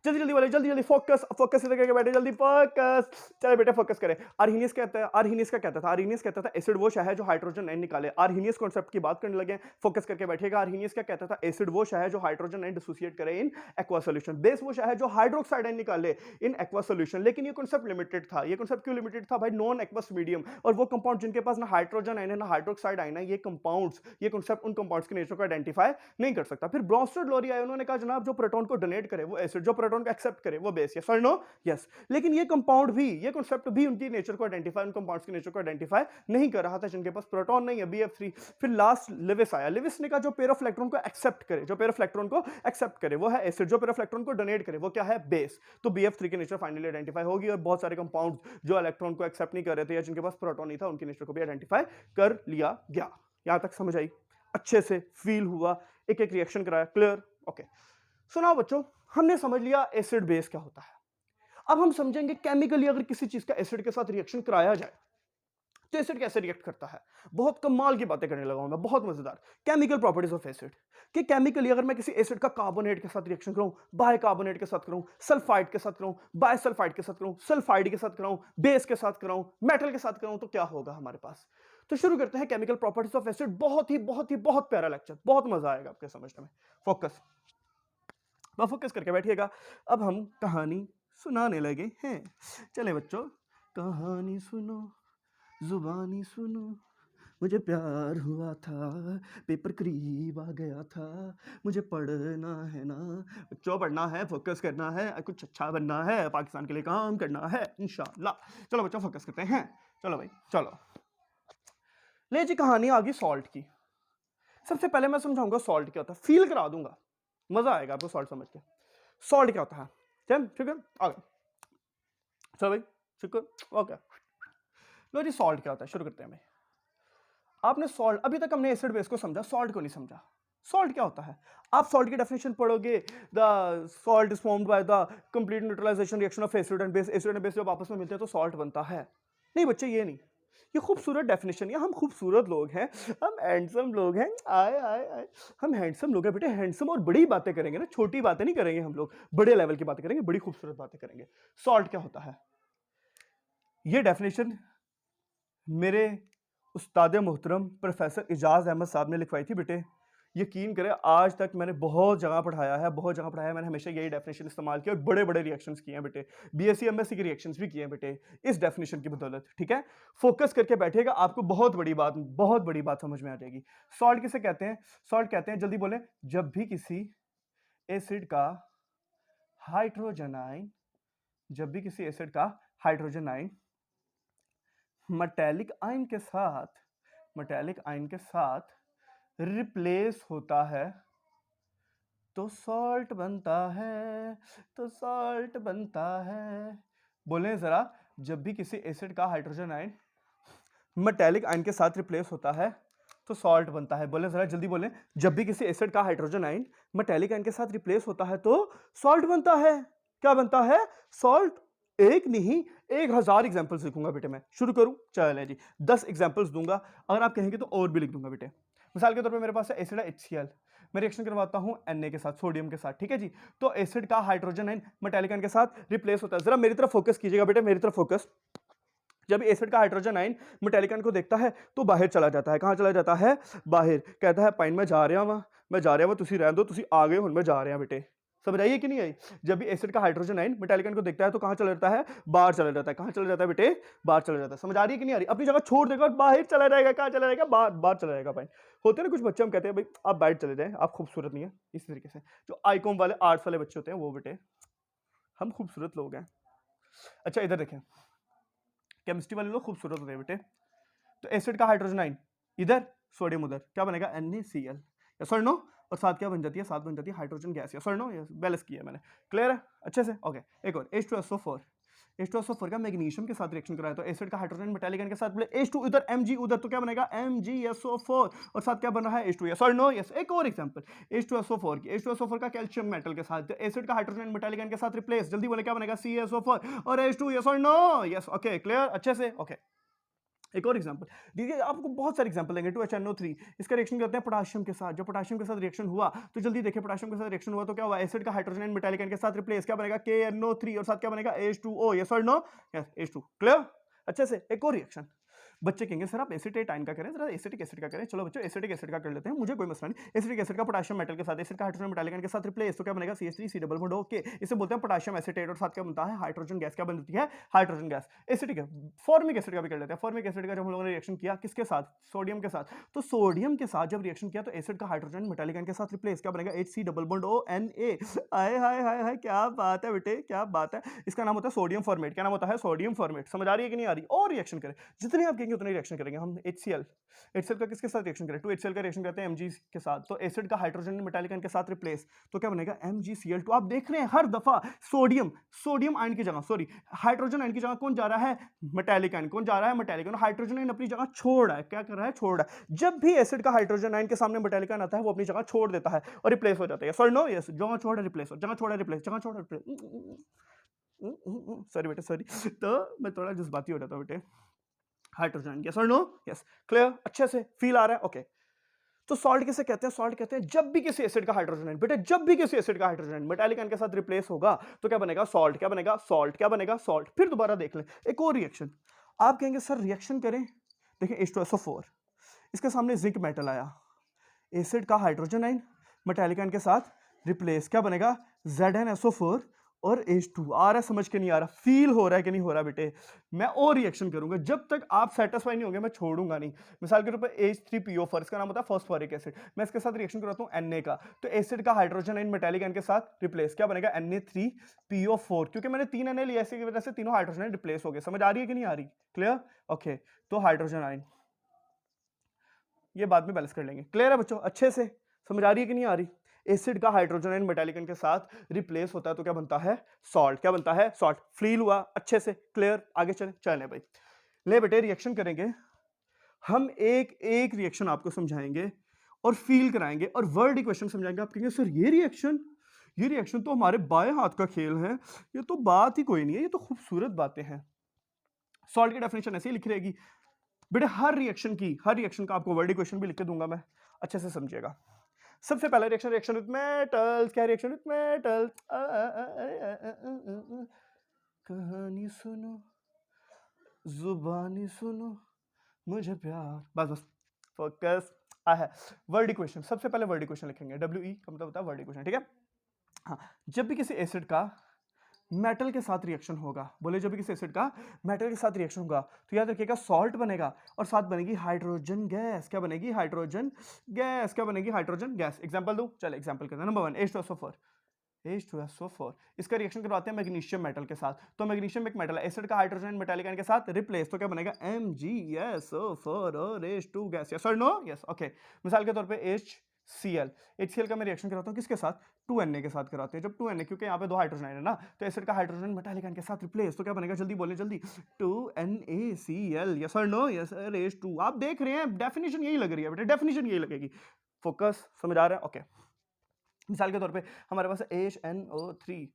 जल्दी जल्दी बोले, जल्दी जल्दी, फोकस फोकस इधर करके बैठे, जल्दी फोकस। चले बेटे फोकस करें। आर्हीनियस कहता है, आर्हीनियस क्या कहता था? आर्हीनियस कहता था एसिड वो है जो हाइड्रोजन आयन निकाले। आर्हीनियस कॉन्सेप्ट की बात करने लगे, फोकस करके बैठेगा। आर्हीनियस क्या कहता था? एसिड वो है जो हाइड्रोजन आयन डिसोसिएट करे इन एक्वा सॉल्यूशन। बेस वो है जो हाइड्रोक्साइड आयन निकाले इन एक्वा सॉल्यूशन। लेकिन ये कॉन्सेप्ट लिमिटेड था। ये कॉन्सेप्ट क्यों लिमिटेड था भाई? नॉन एक्वस मीडियम, और वो कंपाउंड जिनके पास ना हाइड्रोजन आयन है ना हाइड्रोक्साइड आयन है, ये कंपाउंड्स, ये कॉन्सेप्ट उन कंपाउंड्स के नेचर को आइडेंटिफाई नहीं कर सकता। फिर ब्रॉन्स्टेड लोरी आए, उन्होंने कहा जनाब जो प्रोटॉन को डोनेट करे वो एसिड, जो प्रोटॉन को एक्सेप्ट करे वो बेस। यस और नो? यस। लेकिन ये कंपाउंड भी, ये कॉन्सेप्ट भी उनकी नेचर को आइडेंटिफाई, उन कंपाउंड्स की नेचर को आइडेंटिफाई नहीं कर रहा था जिनके पास प्रोटॉन नहीं है, BF3। फिर लास्ट लिविस आया। लिविस ने कहा जो पेयर ऑफ इलेक्ट्रॉन को एक्सेप्ट करे, जो पेयर ऑफ इलेक्ट्रॉन को एक्सेप्ट करे वो है एसिड, जो पेयर ऑफ इलेक्ट्रॉन को डोनेट करे वो क्या है? बेस। तो BF3 की नेचर फाइनली आइडेंटिफाई होगी, और बहुत सारे कंपाउंड्स जो इलेक्ट्रॉन को एक्सेप्ट नहीं कर रहे थे या जिनके पास प्रोटॉन नहीं था, उनकी नेचर को भी आइडेंटिफाई कर लिया गया। यहां तक समझ आई? अच्छे से फील हुआ? एक एक रिएक्शन कराया? क्लियर? ओके। सुनाओ बच्चों, हमने समझ लिया एसिड बेस क्या होता है। अब हम समझेंगे केमिकली अगर किसी चीज का एसिड के साथ रिएक्शन कराया जाए तो एसिड कैसे रिएक्ट करता है। बहुत कमाल की बातें करने लगा हूं मैं, बहुत मजेदार। केमिकल प्रॉपर्टीज ऑफ एसिड, कि केमिकली अगर मैं किसी एसिड का कार्बोनेट के साथ रिएक्शन करूं, बाय कार्बोनेट के साथ करूं, सल्फाइड के साथ करूं, बाय सल्फाइड के साथ करूं, सल्फाइड के साथ कराऊं, बेस के साथ कराऊं, मेटल के साथ कराऊं, तो क्या होगा हमारे पास। तो शुरू करते हैं केमिकल प्रॉपर्टीज ऑफ एसिड। बहुत प्यारा लेक्चर, बहुत मजा आएगा आपके समझने में। फोकस, फोकस करके बैठिएगा। अब हम कहानी सुनाने लगे हैं। चले बच्चों, कहानी सुनो, जुबानी सुनो, मुझे प्यार हुआ था, पेपर करीब आ गया था, मुझे पढ़ना है ना बच्चों, पढ़ना है, फोकस करना है, कुछ अच्छा बनना है, पाकिस्तान के लिए काम करना है इंशाल्लाह। चलो बच्चों फोकस करते हैं। चलो भाई चलो। ले जी, कहानी आ गई सॉल्ट की। सबसे पहले मैं समझाऊंगा सॉल्ट क्या होता है, फील करा दूंगा, मजा आएगा आपको सॉल्ट समझ के। सॉल्ट क्या होता है? चल ठीक है, आगे चलो भाई, ठीक है, ओके। लो जी, सॉल्ट क्या होता है, शुरू करते हैं भाई। आपने सॉल्ट, अभी तक हमने एसिड बेस को समझा, सॉल्ट को नहीं समझा। सॉल्ट क्या होता है? आप सॉल्ट की डेफिनेशन पढ़ोगे, the salt is formed by the complete neutralisation reaction of acid and base. Acid and base जब आपस में मिलते हैं तो सॉल्ट बनता है। नहीं बच्चे, ये नहीं, ये खूबसूरत डेफिनेशन है। हम खूबसूरत लोग हैं, हम हैंडसम लोग हैं, आए आए आए, हम हैंडसम लोग हैं बेटे। हैंडसम और बड़ी बातें करेंगे ना, छोटी बातें नहीं करेंगे हम लोग, बड़े लेवल की बातें करेंगे, बड़ी खूबसूरत बातें करेंगे। सॉल्ट क्या होता है? ये डेफिनेशन मेरे उस्ताद मोहतरम प्रोफेसर इजाज़ अहमद साहब ने लिखवाई थी बेटे। यकीन करें, आज तक मैंने बहुत जगह पढ़ाया है, बहुत जगह पढ़ाया है, मैंने हमेशा यही डेफिनेशन इस्तेमाल किया और बड़े बड़े रिएक्शंस किए हैं बेटे। BSc MSc के रिएक्शंस भी किए हैं बेटे इस डेफिनेशन की बदौलत। ठीक है, फोकस करके बैठेगा, आपको बहुत बड़ी बात समझ में आ जाएगी। सॉल्ट किसे कहते हैं? सॉल्ट कहते हैं, जल्दी बोले, जब भी किसी एसिड का हाइड्रोजन आयन, जब भी किसी एसिड का हाइड्रोजन आयन मेटेलिक आयन के साथ रिप्लेस होता है तो सॉल्ट बनता है, तो सॉल्ट बनता है। बोलें जरा, जब भी किसी एसिड का हाइड्रोजन आयन मेटेलिक आयन के साथ रिप्लेस होता है तो सॉल्ट बनता है। बोले जरा, जल्दी बोलें, जब भी किसी एसिड का हाइड्रोजन आयन मेटेलिक आयन के साथ रिप्लेस होता है तो सॉल्ट बनता है। क्या बनता है? सॉल्ट। एक नहीं, 1000 एग्जाम्पल्स लिखूंगा बेटे मैं। शुरू करूं? चलें जी, 10 एग्जाम्पल्स दूंगा, अगर आप कहेंगे तो और भी लिख दूंगा बेटे। मिसाल के तौर पे मेरे पास एसिड है HCl, मैं रिएक्शन करवाता हूं Na के साथ, सोडियम के साथ। ठीक है जी, तो एसिड का हाइड्रोजन आयन मेटेलिक आयन के साथ रिप्लेस होता है। जरा मेरी तरफ फोकस कीजिएगा बेटे, मेरी तरफ फोकस। जब एसिड का हाइड्रोजन आयन मेटेलिक आयन को देखता है तो बाहर चला जाता है। कहां चला जाता है? बाहर। कहता है पाइन मैं जा रहा वा, तुसी रहने दो, तुसी आ गए हुन मैं जा रहा बेटे। समझ आई कि नहीं आई? जब भी एसिड का हाइड्रोजन आयन मेटेलिक आयन को देखता है तो कहां चला जाता है? बाहर चला जाता है। कहां चला जाता है बेटे? बाहर चला जाता है। समझ आ रही है कि नहीं आ रही? अपनी जगह छोड़ देगा और बाहर चला जाएगा। कहां चला जाएगा? बाहर चला जाएगा। पाइन होते हैं ना कुछ बच्चे, हम कहते हैं भाई आप बाहर चले जाएं, आप खूबसूरत नहीं है। इस तरीके से जो आईकॉम वाले आर्ट्स वाले बच्चे होते हैं वो बेटे, हम खूबसूरत लोग हैं। अच्छा इधर देखें, केमिस्ट्री वाले लोग खूबसूरत होते हैं बेटे। तो एसिड का हाइड्रोजन आयन इधर, सोडियम उधर, क्या बनेगा? NaCl। यस और नो? और साथ क्या बन जाती है? साथ बन जाती है हाइड्रोजन गैस। यस और नो? यस, बैलेंस किया मैंने। क्लियर है अच्छे से? ओके। एक और H2SO4, H2SO4 का मैग्नीशियम के साथ रिएक्शन कराया तो एसिड का हाइड्रोजन मेटालिक आयन के साथ बोले H2 इधर, Mg उधर, तो क्या बनेगा? MgSO4। और साथ क्या बन रहा है? H2। यस और नो? यस। एक और एग्जांपल H2SO4 की, H2SO4 का कैल्शियम मेटल के साथ, एसिड का हाइड्रोजन मेटालिक आयन के साथ रिप्लेस, जल्दी बोले क्या बनेगा? CaSO4 और H2। यस और नो? यस। ओके क्लियर अच्छे से? ओके एक और एग्जांपल देखिए, आपको बहुत सारे एग्जांपल देंगे। 2HNO3 इसका रिएक्शन करते हैं पोटाशियम के साथ। जब पोटाशियम के साथ रिएक्शन हुआ तो जल्दी देखिए, पोटाशियम के साथ रिएक्शन हुआ तो क्या हुआ, एसिड का हाइड्रोजन एंड मेटालिक आयन के साथ रिप्लेस, क्या बनेगा KNO3 और साथ क्या बनेगा H2O। यस और नो? Yes H2। क्लियर? अच्छे से। एक और रिएक्शन, बच्चे कहेंगे सर आप एसिटेट आयन का करें, जरा एसिटिक एसिड का करें। चलो बच्चों एसिटिक एसिड का कर लेते हैं, मुझे कोई मसला नहीं। एसिटिक एसिड का पोटाशियम मेटल के साथ एसिड का हाइड्रोजन मेटालिक आयन के साथ रिप्लेस, तो क्या बनेगा CH3 डबल बॉन्ड ओके। इसे बोलते हैं पोटाशियम एसिटेट और साथ क्या बनता है, हाइड्रोजन गैस। क्या बनती है, हाइड्रोजन गैस। एसिटिक है, फॉर्मिक एसिड का भी कर लेते हैं। फॉर्मिक एसिड का जब हम लोगों ने रिएक्शन किया किसके साथ, सोडियम के साथ, तो सोडियम के साथ जब रिएक्शन किया तो एसिड का हाइड्रोजन मेटालिक आयन के साथ रिप्लेस, क्या बनेगा HC डबल बॉन्ड ONA। हाय हाय हाय हाय, क्या बात है बेटे, क्या बात है। इसका नाम होता है सोडियम फॉर्मेट। क्या नाम होता है, सोडियम फॉर्मेट। समझ आ रही है कि नहीं आ रही? और रिएक्शन करें, जितने आप कहेंगे उतने रिएक्शन करेंगे हम। HCl का किसके साथ रिएक्शन करें, 2HCl का रिएक्शन करते हैं Mg के साथ, तो एसिड का हाइड्रोजन मेटालिक आयन के साथ रिप्लेस, तो क्या बनेगा MgCl2। आप देख रहे हैं हर दफा सोडियम आयन की जगह, सॉरी हाइड्रोजन आयन की जगह कौन जा रहा है, मेटालिक आयन। कौन जा रहा है, मेटालिक आयन। हाइड्रोजन आयन अपनी जगह छोड़ रहा है, क्या कर रहा है, छोड़ रहा है। जब भी एसिड का हाइड्रोजन आयन के सामने मेटालिक आयन आता है वो अपनी जगह छोड़ देता है और रिप्लेस हो जाता है। सॉरी नो, यस, जगह छोड़ रिप्लेस, जगह छोड़ रिप्लेस, जगह छोड़ रिप्लेस। सॉरी बेटे सॉरी, तो मैं थोड़ा जज्बाती हो जाता हूं बेटे। हाइड्रोजन, यस और नो? यस। क्लियर? अच्छे से फील आ रहा है? ओके। तो सॉल्ट किसे कहते हैं, सॉल्ट कहते हैं जब भी किसी एसिड का हाइड्रोजन आयन, बेटे जब भी किसी एसिड का हाइड्रोजन आयन मेटालिक आयन के साथ रिप्लेस होगा तो क्या बनेगा, सॉल्ट। क्या बनेगा, सॉल्ट। क्या बनेगा, सॉल्ट। फिर दोबारा देख लें एक और रिएक्शन। आप कहेंगे सर रिएक्शन करें, देखिए H2SO4, इसके सामने जिंक मेटल आया, एसिड का हाइड्रोजन आयन मेटालिक आयन के साथ रिप्लेस, क्या बनेगा ZnSO4 और H2। आ रहा है समझ के नहीं आ रहा, फील हो रहा है कि नहीं हो रहा बेटे? मैं और रिएक्शन करूंगा, जब तक आप सेटिस्फाई नहीं होंगे मैं छोड़ूंगा नहीं। मिसाल के तौर पर H3PO4, इसका नाम होता है फॉस्फोरिक एसिड, मैं इसके साथ रिएक्शन कराता हूं Na का, तो एसिड का हाइड्रोजन आयन मेटालिक आयन के साथ रिप्लेस, क्या बनेगा Na3PO4, क्योंकि मैंने 3 Na लिया, इसकी वजह से तीनों हाइड्रोजन आयन रिप्लेस हो गए। समझ आ रही है कि नहीं आ रही? क्लियर? ओके। तो हाइड्रोजन आयन ये बाद में बैलेंस कर लेंगे। क्लियर है बच्चों? अच्छे से समझ आ रही है कि नहीं आ रही? एसिड का हाइड्रोजन आयन मेटालिक आयन के साथ रिप्लेस होता है तो क्या बनता है, सॉल्ट। क्या बनता है, सॉल्ट। फील हुआ अच्छे से? क्लियर? आगे चले, चले भाई। ले बेटे रिएक्शन करेंगे हम, एक एक रिएक्शन आपको समझाएंगे और फील कराएंगे और वर्ड इक्वेशन समझाएंगे। आप कहेंगे सर ये रिएक्शन तो हमारे बाएं हाथ का खेल है, ये तो बात ही कोई नहीं है, ये तो खूबसूरत बातें हैं। सॉल्ट की डेफिनेशन ऐसे ही लिखी रहेगी बेटे। हर रिएक्शन का आपको वर्ड इक्वेशन भी लिख के दूंगा मैं, अच्छे से समझिएगा। सबसे पहला रिएक्शन विद मेटल्स। क्या रिएक्शन विद मेटल्स? कहानी सुनो, जुबानी सुनो, मुझे प्यार, बस बस फोकस है। वर्ड इक्वेशन, सबसे पहले वर्ड इक्वेशन लिखेंगे, WE का मतलब होता है वर्ड इक्वेशन, ठीक है। हाँ, जब भी किसी एसिड का मेटल के साथ रिएक्शन होगा, बोले जब भी किसी एसिड का मेटल के साथ रिएक्शन होगा तो याद रखिएगा सॉल्ट बनेगा और साथ बनेगी हाइड्रोजन गैस। क्या बनेगी, हाइड्रोजन गैस। क्या बनेगी, हाइड्रोजन गैस। एग्जांपल दूं, चलो एग्जांपल करते हैं। नंबर 1 H2SO4 इसका रिएक्शन करवाते हैं मैग्नीशियम मेटल के साथ, तो मैग्नीशियम एक मेटल है, एसिड का हाइड्रोजन मेटालिक आयन के साथ रिप्लेस, तो क्या बनेगा MgSO4 और H2 गैस। यस और नो? यस। ओके। मिसाल के तौर पे HCl का मैं रिएक्शन कराता हूं किसके साथ, 2Na के साथ कराते हैं। जब 2Na, क्योंकि यहाँ पे 2 हाइड्रोजन आयन है ना, तो एसिड का हाइड्रोजन मेटालिक आयन के साथ रिप्लेस, तो क्या बनेगा, जल्दी बोले जल्दी, 2NaCl। यस और नो? यस। H2। आप देख रहे हैं डेफिनेशन यही लग रही है बेटे, डेफिनेशन यही लगेगी। फोकस, समझ आ रहा है? ओके। मिसाल के तौर पे हमारे पास HNO3,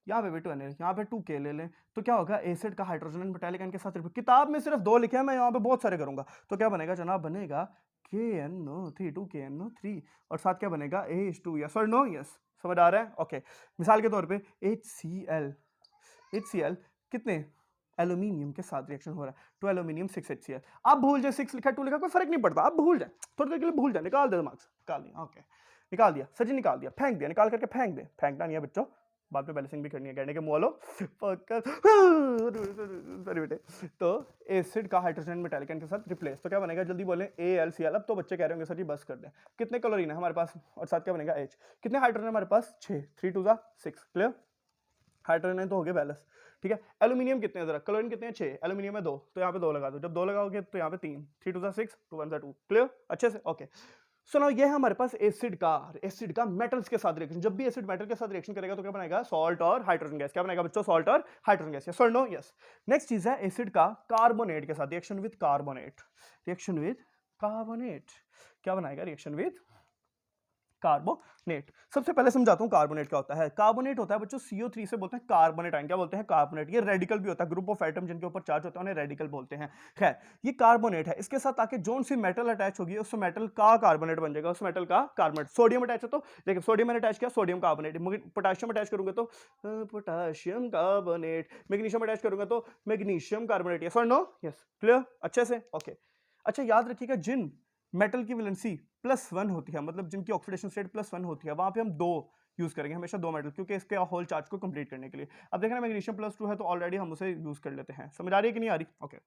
यहाँ पे भी 2Na, यहाँ पे 2K ले लें, तो क्या होगा, एसिड का हाइड्रोजन मेटालिक आयन के साथ रिप्लेस। किताब में सिर्फ 2 लिखे हैं, मैं यहाँ पे बहुत सारे करूंगा, तो क्या बनेगा जनाब, बनेगा KNO3, 2KNO3 और साथ क्या बनेगा H2। यस और नो? यस। समझ आ रहा है? ओके। मिसाल के तौर पे HCl कितने एल्यूमिनियम के साथ रिएक्शन हो रहा है, 2 एल्यूमिनियम 6 HCl। आप भूल जाए 6 लिखा 2 लिखा कोई फर्क नहीं पड़ता, आप भूल जाए, थोड़ी देर के लिए भूल जाए, निकाल दे दिमाग से, निकाल दिया। ओके, निकाल दिया सर जी, निकाल दिया, फेंक दिया, निकाल करके फेंक दे, फेंकना नहीं है बच्चों, बाद में बैलेंसिंग भी करनी है, कहने के मुँह लो सॉरी बेटे। तो एसिड का हाइड्रोजन मेटालिक आयन के साथ रिप्लेस, तो क्या बनेगा, जल्दी बोलें, AlCl। अब तो बच्चे कह रहे होंगे सर जी बस कर दें, कितने क्लोरीन है हमारे पास और साथ क्या बनेगा H, कितने हाइड्रोजन हमारे पास 6, 3 2 6। क्लियर? हाइड्रोजन तो हो गए बैलेंस, ठीक है। एल्यूमिनियम कितने हैं जरा, क्लोरीन कितने हैं 6, एल्यूमिनियम में 2, तो यहाँ पे 2 लगा दो, जब 2 लगाओगे तो यहाँ पे 3, 3 2 6, 2 1 2। क्लियर? अच्छे से? ओके। सो नाउ ये है हमारे पास एसिड का मेटल्स के साथ रिएक्शन। जब भी एसिड मेटल के साथ रिएक्शन करेगा तो क्या बनाएगा, सॉल्ट और हाइड्रोजन गैस। क्या बनाएगा बच्चों, सॉल्ट और हाइड्रोजन गैस। यस और नो? यस। नेक्स्ट चीज है एसिड का कार्बोनेट के साथ रिएक्शन विद कार्बोनेट, क्या बनाएगा, रिएक्शन विद कार्बोनेट। सबसे पहले समझाता हूं कार्बोनेट क्या होता है। कार्बोनेट होता है बच्चों CO3 से बोलते हैं कार्बोनेट आयन। क्या बोलते हैं? कार्बोनेट। ये रेडिकल भी होता है, ग्रुप ऑफ एटम जिनके ऊपर चार्ज होता है उन्हें रेडिकल बोलते हैं। खैर, ये कार्बोनेट है, इसके साथ आके जोन सी मेटल अटैच होगी उस मेटल का कार्बोनेट बन जाएगा, उस मेटल का कार्बोनेट। सोडियम अटैच हो तो देखिए, सोडियम मैंने अटैच किया, सोडियम कार्बोनेट। पोटेशियम अटैच करूंगा तो पोटेशियम कार्बोनेट। मैग्नीशियम अटैच करूंगा तो मैग्नीशियम कार्बोनेट। यस और नो? Yes, clear? अच्छे से, ओके। अच्छा, याद रखिएगा जिन मेटल की वैलेंसी +1 होती है, मतलब जिनकी ऑक्सीडेशन स्टेट +1 होती है, वहां पे हम 2 यूज करेंगे हमेशा, 2 मेटल, क्योंकि इसके होल चार्ज को कंप्लीट करने के लिए। अब देखना मैग्नीशियम +2 है तो ऑलरेडी हम उसे यूज कर लेते हैं। समझ आ रही है कि नहीं आ रही? ओके।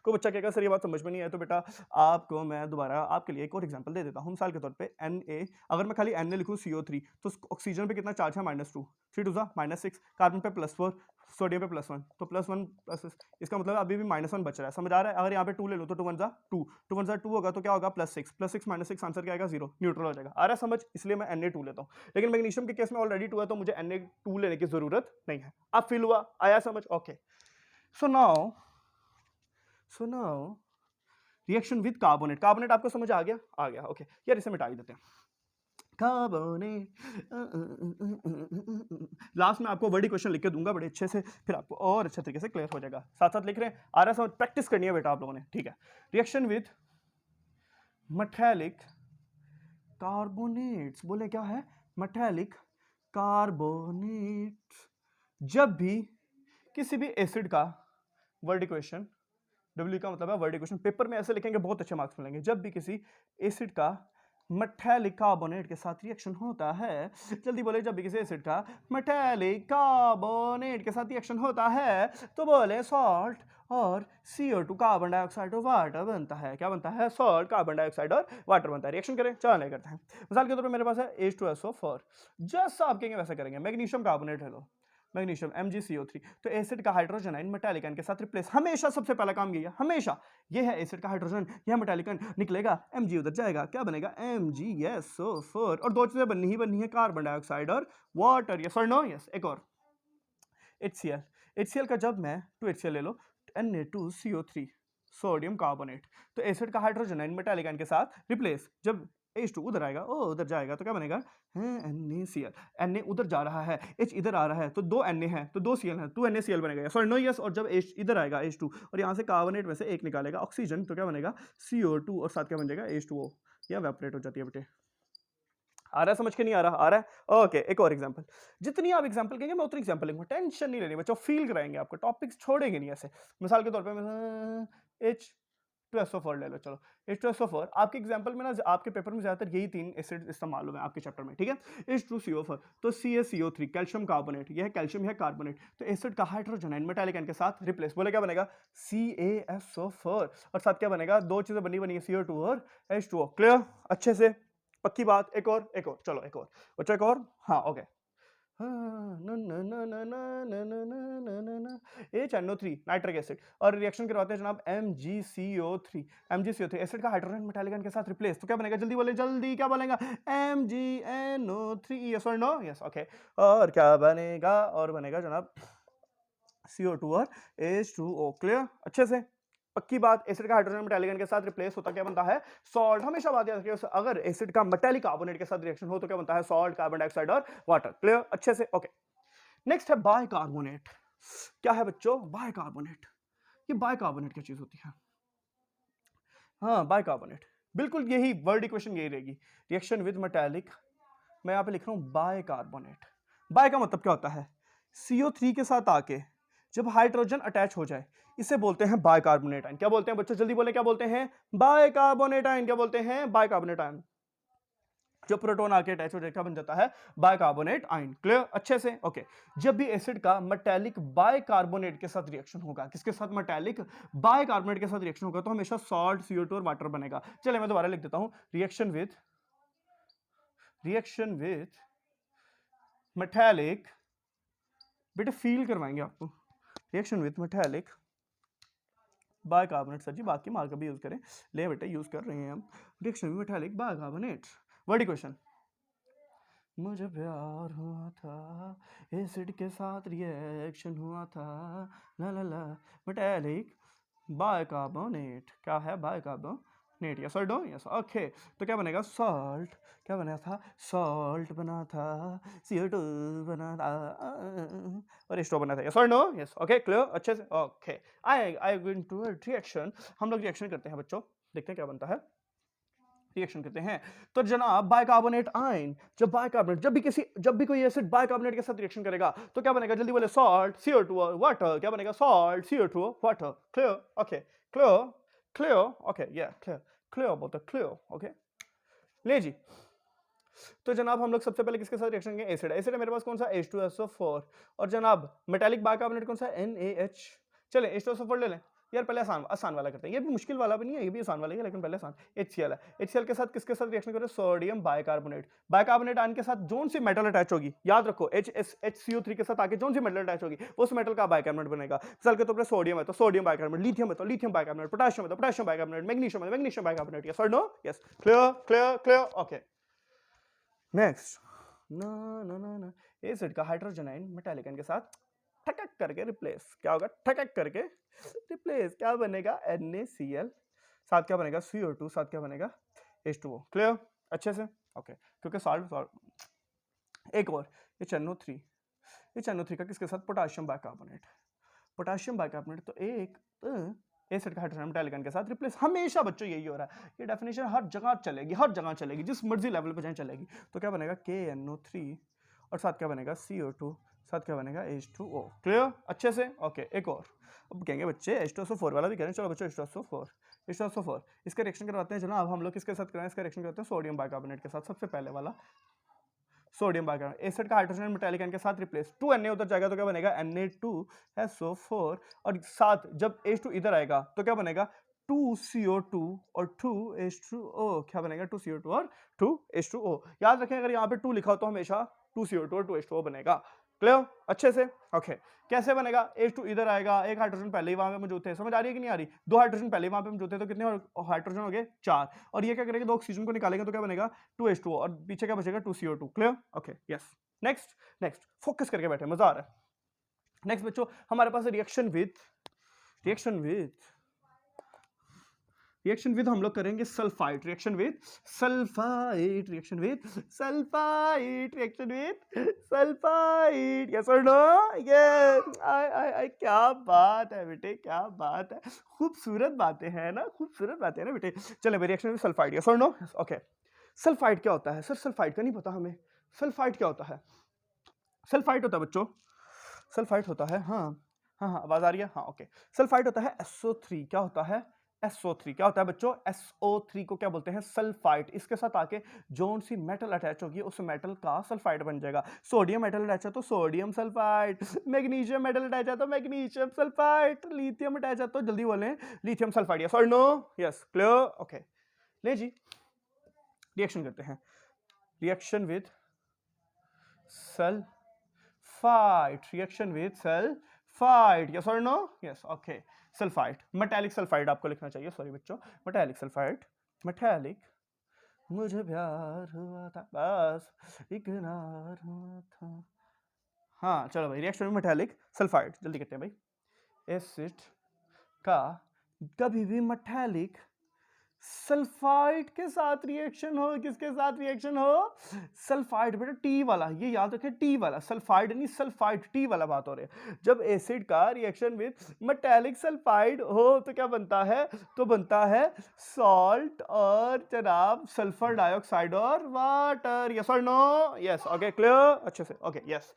कोई बच्चा कहेगा सर ये बात समझ में नहीं है, तो बेटा आपको मैं दोबारा आपके लिए एक और एग्जांपल दे देता हूं। मिसाल के तौर पे Na, अगर मैं खाली Na लिखूं CO3, तो ऑक्सीजन पे कितना चार्ज है? -2, 3 2 -6, कार्बन पे +4, सोडियम पे +1, तो +1 +6, इसका मतलब अभी भी -1 बच रहा है। समझ आ रहा है? अगर यहाँ पे 2 ले लो तो 2 1 2, 2 1 2 होगा तो क्या होगा? +6, +6 -6 आंसर क्या आएगा? 0, न्यूट्रल हो जाएगा। आ रहा है समझ? इसलिए मैं Na2 लेता हूं। लेकिन मैग्नीशियम के केस में ऑलरेडी 2 है तो मुझे Na2 लेने की जरूरत नहीं है। अब फील हुआ? आया समझ? Okay. So now reaction with carbonate. Carbonate आपको समझ आ गया? आ गया, ओके। यार इसे मिटा ही देते हैं। कार्बोनेट। लास्ट में आपको वर्डी क्वेश्चन लिख के दूंगा बड़े अच्छे से, फिर आपको और अच्छे तरीके से क्लियर हो जाएगा। साथ साथ लिख रहे हैं? आ रहा समझ? प्रैक्टिस करनी है बेटा आप लोगों ने, ठीक है। Reaction with metallic carbonates. बोले क्या है? Metallic carbonate. जब भी किसी भी एसिड का वर्ड इक्वेशन, W का मतलब है वर्ड इक्वेशन, पेपर में ऐसे लिखेंगे बहुत अच्छे मार्क्स मिलेंगे। जब भी किसी एसिड का मेटैलिक कार्बोनेट के साथ रिएक्शन होता है, जल्दी बोले, जब भी किसी एसिड का मेटैलिक कार्बोनेट के साथ रिएक्शन होता है तो बोले सॉल्ट और CO2 कार्बन डाइऑक्साइड और वाटर बनता है। क्या बनता है? सॉल्ट, कार्बन डाइऑक्साइड और वाटर बनता है। रिएक्शन करें? चलो नहीं करते हैं। मिसाल के तौर पर मेरे पास है H2SO4, जस्ट आप कहेंगे वैसा करेंगे। मैग्नीशियम कार्बोनेट है लो, मैग्नीशियम MgCO3, तो एसिड का हाइड्रोजन आयन मेटालिक आयन के साथ रिप्लेस। हमेशा सबसे पहला काम यही है, हमेशा। ये है एसिड का हाइड्रोजन, यह मेटालिक आयन निकलेगा, Mg उधर जाएगा, क्या बनेगा? MgSO4। और दो चीजें बननी ही बननी है, कार्बन डाइऑक्साइड और वाटर। यस और नो? यस। एक और HCl। HCl का जब मैं 2HCl ले लो, Na2CO3, सोडियम कार्बोनेट, तो एसिड का हाइड्रोजन आयन मेटालिक आयन के साथ रिप्लेस। जब H2 उधर आएगा, ओ उधर जाएगा, तो क्या बनेगा? NaCl। Na उधर जा रहा है, H इधर आ रहा है, तो 2 Na है तो 2 Cl है, 2 NaCl बनेगा। Sorry no? यस। और जब H इधर आएगा H2 और यहाँ से कार्बोनेट में से एक निकालेगा ऑक्सीजन, तो क्या बनेगा? CO2 और साथ क्या बन जाएगा? H2O। यह एवापोरेट हो जाती है बेटे। आ रहा है समझ के? नहीं आ रहा? आ रहा है, ओके। एक और एग्जांपल। जितनी आप एग्जांपल कहेंगे मैं उतनी एग्जांपल लूंगा, टेंशन नहीं लेनी बच्चों, फील कराएंगे आपको, टॉपिक्स छोड़ेंगे नहीं ऐसे। मिसाल के तौर पे H2SO4 ले लो, चलो H2SO4 आपके एग्जांपल में ना, आपके पेपर में ज्यादातर यही 3 एसिड इस्तेमाल हुए हैं आपके चैप्टर में, ठीक है। H2CO4 तो CaCO3, कैल्शियम कार्बोनेट, यह है कैल्शियम, यह कार्बोनेट, तो एसिड का हाइड्रोजन आयन मेटालिक आयन के साथ रिप्लेस। बोले क्या बनेगा? CaSO4 और साथ क्या बनेगा? दो चीजें बनी बनी है, CO2 और H2O। क्लियर? अच्छे से, पक्की बात। एक और, एक और, चलो एक और बच्चों, एक और। हाँ, ओके। HNO3 नाइट्रिक एसिड, और रिएक्शन करवाते हैं जनाब MgCO3। MgCO3 एसिड का हाइड्रोजन मेटालिक आयन के साथ रिप्लेस, तो क्या बनेगा? जल्दी बोले, जल्दी, क्या बनेगा? MgNO3। यस और नो? Yes, okay. और क्या बनेगा? और बनेगा जनाब CO2 और H2O। क्लियर? अच्छे से, पक्की बात। एसिड का हाइड्रोजन मेटालिक आयन के साथ रिप्लेस होता क्या बनता है? सॉल्ट। हमेशा बात याद रखिए, अगर एसिड का मेटालिक कार्बोनेट के साथ रिएक्शन हो तो क्या बनता है? सॉल्ट, कार्बन डाइऑक्साइड और वाटर। क्लियर? अच्छे से, ओके। नेक्स्ट है बाइकार्बोनेट। क्या है बच्चों? बाइकार्बोनेट। ये बाइकार्बोनेट क्या चीज होती है? हाँ, बाइकार्बोनेट, बिल्कुल यही वर्ड इक्वेशन यही रहेगी। रिएक्शन विद मेटालिक, मैं यहां पे लिख रहा हूं बाइकार्बोनेट। बाय का मतलब क्या होता है? CO3 के साथ आके जब हाइड्रोजन अटैच हो जाए, इसे बोलते हैं बाइकार्बोनेट आयन। क्या बोलते हैं बच्चों? जल्दी बोले, क्या बोलते हैं? Bicarbonate ion. क्या बोलते हैं? Bicarbonate ion. जो प्रोटॉन आके अटैच हो जाएगा बन जाता है बाइकार्बोनेट आयन। क्लियर? अच्छे से, ओके। जब भी एसिड का मेटालिक बाइकार्बोनेट के साथ रिएक्शन होगा, किसके साथ? मेटालिक बाइकार्बोनेट के साथ रिएक्शन होगा, तो हमेशा सॉल्ट, CO2 और वाटर बनेगा। चलिए मैं दोबारा लिख देता हूं, रिएक्शन विथ मेटालिक, बेटे फील करवाएंगे आपको। Reaction with metallic bicarbonate, sir ji बाकी मार्कर भी यूज करें, ले बेटे यूज कर रहे हैं हम। Reaction with metallic bicarbonate, word equation. मुझे प्यार हुआ था, एसिड के साथ रिएक्शन हुआ था, ला ला ला, मेटालिक बाइकार्बोनेट। क्या है? बाइकार्बोनेट। नेट, यस और नो, यस ओके। तो क्या बनेगा, सॉल्ट, क्या बना था, सॉल्ट बना था, CO2 बना था और H2O बना था, यस और नो, यस ओके क्लियर, अच्छे से okay. I going to reaction, हम लोग रिएक्शन करते हैं बच्चों, देखते हैं क्या बनता है, रिएक्शन करते हैं। तो जनाब बाइकार्बोनेट आयन, जब भी कोई एसिड बाइकार्बोनेट के साथ रिएक्शन करेगा तो क्या बनेगा, जल्दी बोले, सॉल्ट CO2 वाटर, क्या बनेगा, salt CO2 water, clear okay, clear clear okay, या clear clear about the clear okay. ले जी, तो जनाब हम लोग सबसे पहले किसके साथ रिएक्शन करेंगे, एसिड, एसिड है मेरे पास कौन सा, H2SO4, और जनाब मेटालिक बाइकार्बोनेट कौन सा, NaH। चले H2SO4 ले लें यार, पहले आसान आसान वाला करते हैं, ये भी मुश्किल वाला भी नहीं है, ये भी आसान वाला है, लेकिन पहले आसान। HCl है, HCl के साथ किसके साथ रिएक्शन करें, सोडियम बाइकार्बोनेट, बाइकार्बोनेट आयन के साथ जोन सी मेटल अटैच होगी, याद रखो HCO3 के साथ आके जोन सी मेटल अटैच होगी, उस मेटल का बाइकार्बोनेट बनेगा। मिसाल के तौर पर सोडियम है तो सोडियम बाइकार्बोनेट, लिथियम है तो लिथियम बाइकार्बोनेट, पोटेशियम है तो पोटेशियम बाइकार्बोनेट, मैग्नीशियम है तो मैग्नीशियम बाइकार्बोनेट, यस और no, yes clear clear clear okay. Next, ना ना ना ना, एसिड का हाइड्रोजन आयन मेटालिक आयन के साथ ठकक करके रिप्लेस, क्या होगा, ठकक करके रिप्लेस, क्या बनेगा, NaCl, साथ क्या बनेगा, CO2, साथ क्या बनेगा, H2O, क्लियर अच्छे से ओके। क्योंकि सॉल्ट एक और, ये NO3 का किसके साथ, पोटाशियम बाइकार्बोनेट, पोटाशियम बाइकार्बोनेट, तो एक एसिड का हाइड्रोजन मेटालिक आयन के साथ रिप्लेस, हमेशा बच्चों यही हो रहा है, ये डेफिनेशन हर जगह चलेगी, हर जगह चलेगी, जिस मर्जी लेवल पे जाए चलेगी। तो क्या बनेगा, KNO3, और साथ क्या बनेगा, CO2, साथ क्या बनेगा, H2O, क्लियर अच्छे से ओके। एक और, अब कहेंगे बच्चे H2SO4 वाला भी करें, चलो बच्चों H2SO4 इसका रिएक्शन करवाते हैं जनाब, हम लोग किसके साथ कराएं, इसका रिएक्शन करते हैं सोडियम बाइकार्बोनेट के साथ, सबसे पहले वाला सोडियम बाइकार्बोनेट, एसिड का हाइड्रोजन मेटालिक आयन के साथ रिप्लेस, 2Na उधर जाएगा तो क्या बनेगा, Na2SO4, और साथ जब H2 इधर आएगा तो क्या बनेगा, 2CO2 और 2H2O, क्या बनेगा, 2CO2 और 2H2O, याद रखें अगर यहाँ पे 2 लिखा हो तो हमेशा 2CO2 और 2H2O बनेगा, क्लियर अच्छे से ओके। कैसे बनेगा, H2 इधर आएगा, एक हाइड्रोजन पहले ही वहां पे मौजूद थे, समझ आ रही है कि नहीं आ रही, दो हाइड्रोजन पहले ही वहां पे मौजूद थे तो कितने हाइड्रोजन हो गए, 4, और ये क्या करेंगे, दो ऑक्सीजन को निकालेंगे तो क्या बनेगा, 2H2O, और पीछे क्या बचेगा, 2CO2, clear okay yes. Next next, focus करके बैठे, मजा आ रहा है। नेक्स्ट बच्चों हमारे पास रिएक्शन विद हम लोग करेंगे sulphide, reaction with sulphide, yes और नो, ये क्या बात है बेटे, क्या बात है, खूबसूरत बातें हैं ना, बेटे। चले रिएक्शन विद सल्फाइड, यस और नो, ओके। सल्फाइड क्या होता है सर, सल्फाइड का नहीं पता हमें, सल्फाइड क्या होता है, सल्फाइड होता है बच्चों, सल्फाइड होता है, हाँ आवाज आ रही है, हाँ ओके। सल्फाइड होता है SO3, क्या होता है, SO3 क्या होता है बच्चों, SO3 को क्या बोलते हैं, सल्फाइड, इसके साथ आके जोन सी मेटल अटैच होगी उस मेटल का सल्फाइड बन जाएगा, सोडियम मेटल अटैच है तो sodium sulphide, magnesium metal attach है तो मैग्नीशियम सल्फाइड, लिथियम अटैच है तो जल्दी बोलें लिथियम सल्फाइड, यस और नो, यस क्लियर ओके। ले जी रिएक्शन करते हैं, रिएक्शन विद सल्फाइड, यस और no, yes okay. Sulphide, metallic sulphide आपको लिखना चाहिए, सॉरी बच्चों, मेटालिक सल्फाइड, मेटालिक, मुझे प्यार हुआ था बस इकरार हुआ था, हाँ चलो भाई, रिएक्शन में मेटालिक सल्फाइड, जल्दी करते हैं भाई। एसिड का कभी भी मेटालिक सल्फाइड के साथ रिएक्शन हो, किसके साथ रिएक्शन हो, सल्फाइड, बेटा टी वाला, ये याद रखें, टी वाला, सल्फाइड नहीं सल्फाइड, टी वाला बात हो रही है। जब एसिड का रिएक्शन विद मेटालिक सल्फाइड हो तो क्या बनता है, तो बनता है सॉल्ट और जनाब सल्फर डाइऑक्साइड और वाटर, यस और नो, यस ओके क्लियर अच्छे से ओके यस।